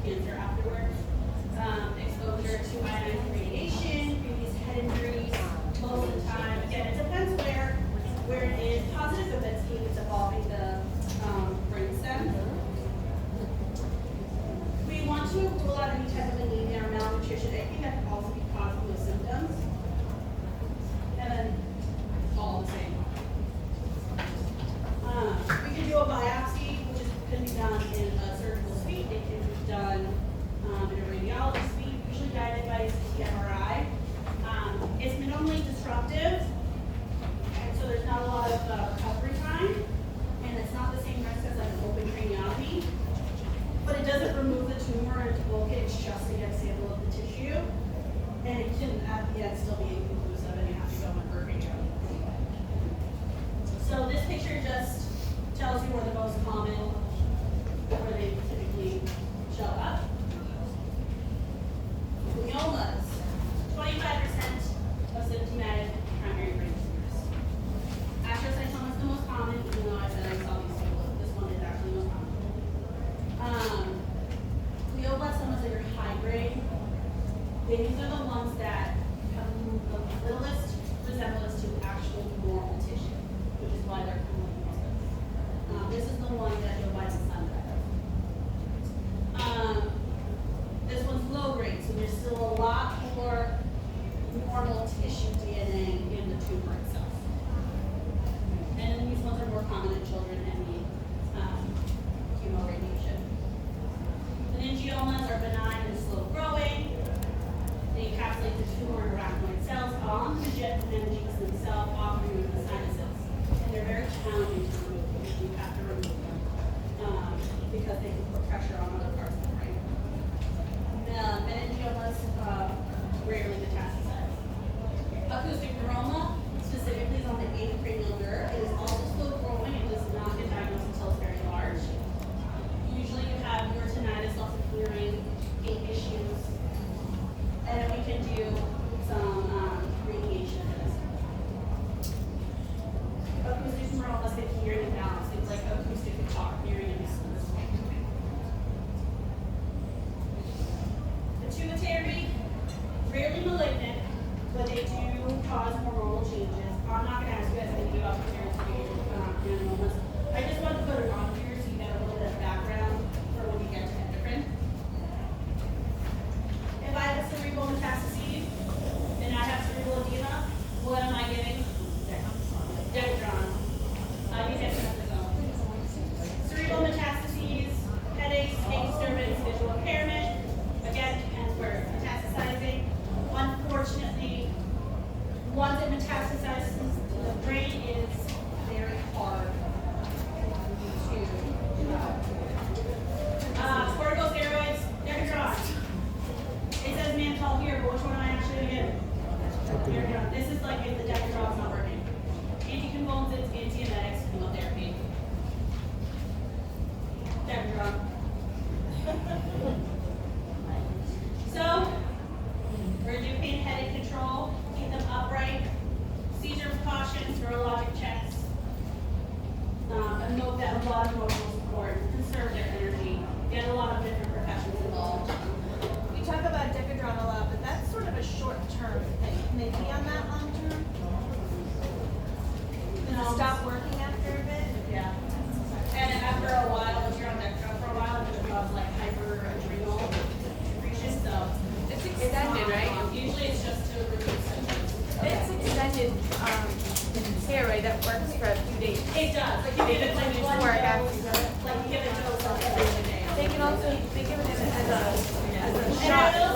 cancer afterwards. Exposure to ionizing radiation, previous head injuries, most of the time. Again, it depends where it is. Positive events mean it's involving the brain stem. We want to rule out any type of anemia or malnutrition, anything that can also be causing those symptoms. And then all the same. We can do a biopsy, which can be done in a surgical suite. It can be done in a radiology suite, usually guided by a CT MRI. It's minimally disruptive, and so there's not a lot of recovery time, and it's not the same risk as like an open craniotomy. But it doesn't remove the tumor or debulk it, it's just to get a sample of the tissue. And it can, at the end, still be inconclusive and you have to go in for a radiology. So this picture just tells you where the most common, where they typically show up. Gliomas, 25% of symptomatic primary brain tumors. Astrocytoma is the most common, even though I said I saw these two, this one is actually the most common. Glioblastomas are your high grade. These are the ones that have the littlest resemblance to actual normal tissue, which is why they're commonly most. This is the one that Joe Biden's son died of. This one's low grade, so there's still a lot more normal tissue DNA in the tumor itself. And then these ones are more common in children and need chemo radiation. Meningiomas are benign and slow growing. They encapsulate the tumor and arachnoid cells on the meninges themselves, often remove the sinuses. And they're very challenging to remove because you have to remove them because they can put pressure on other parts of the brain. Meningiomas rarely metastasize. Acoustic neuroma specifically is on the cranial nerve. It is also slow growing. It does not get diagnosed until it's very large. Usually you have your tinnitus, loss of hearing, gait issues, and then we can do some radiation for this. Acoustic neuromas get hearing imbalance, things like acoustic guitar, hearing imbalance. Pituitary, rarely malignant, but they do cause hormonal changes. I'm not going to ask you guys anything about pituitary adenomas. I just wanted to put it on here so you get a little bit of background for when you get to endocrine. If I have cerebral metastases and I have cerebral edema, what am I getting? Decadron. I use dexamethasone. Cerebral metastases, headaches, gait disturbance, visual impairment. Again, depends where it's metastasizing. Unfortunately, once it metastasizes to the brain, it is very hard corticosteroids, Decadron. It says Mantal here, but which one am I actually getting? Decadron. This is like if the Decadron's not working. Anticonvulsants, antiemetics, chemotherapy. Decadron. So, we're going to do pain and headache control, keep them upright, seizure precautions, neurologic checks, and note that a lot of emotional support, conserve their energy, get a lot of different professions involved. We talk about Decadron a lot, but that's sort of a short-term thing. Maybe on that line. It does, like you give it like one Work dose, after. like you give it dose like every other day. They can also, they give it as a And shot. it'll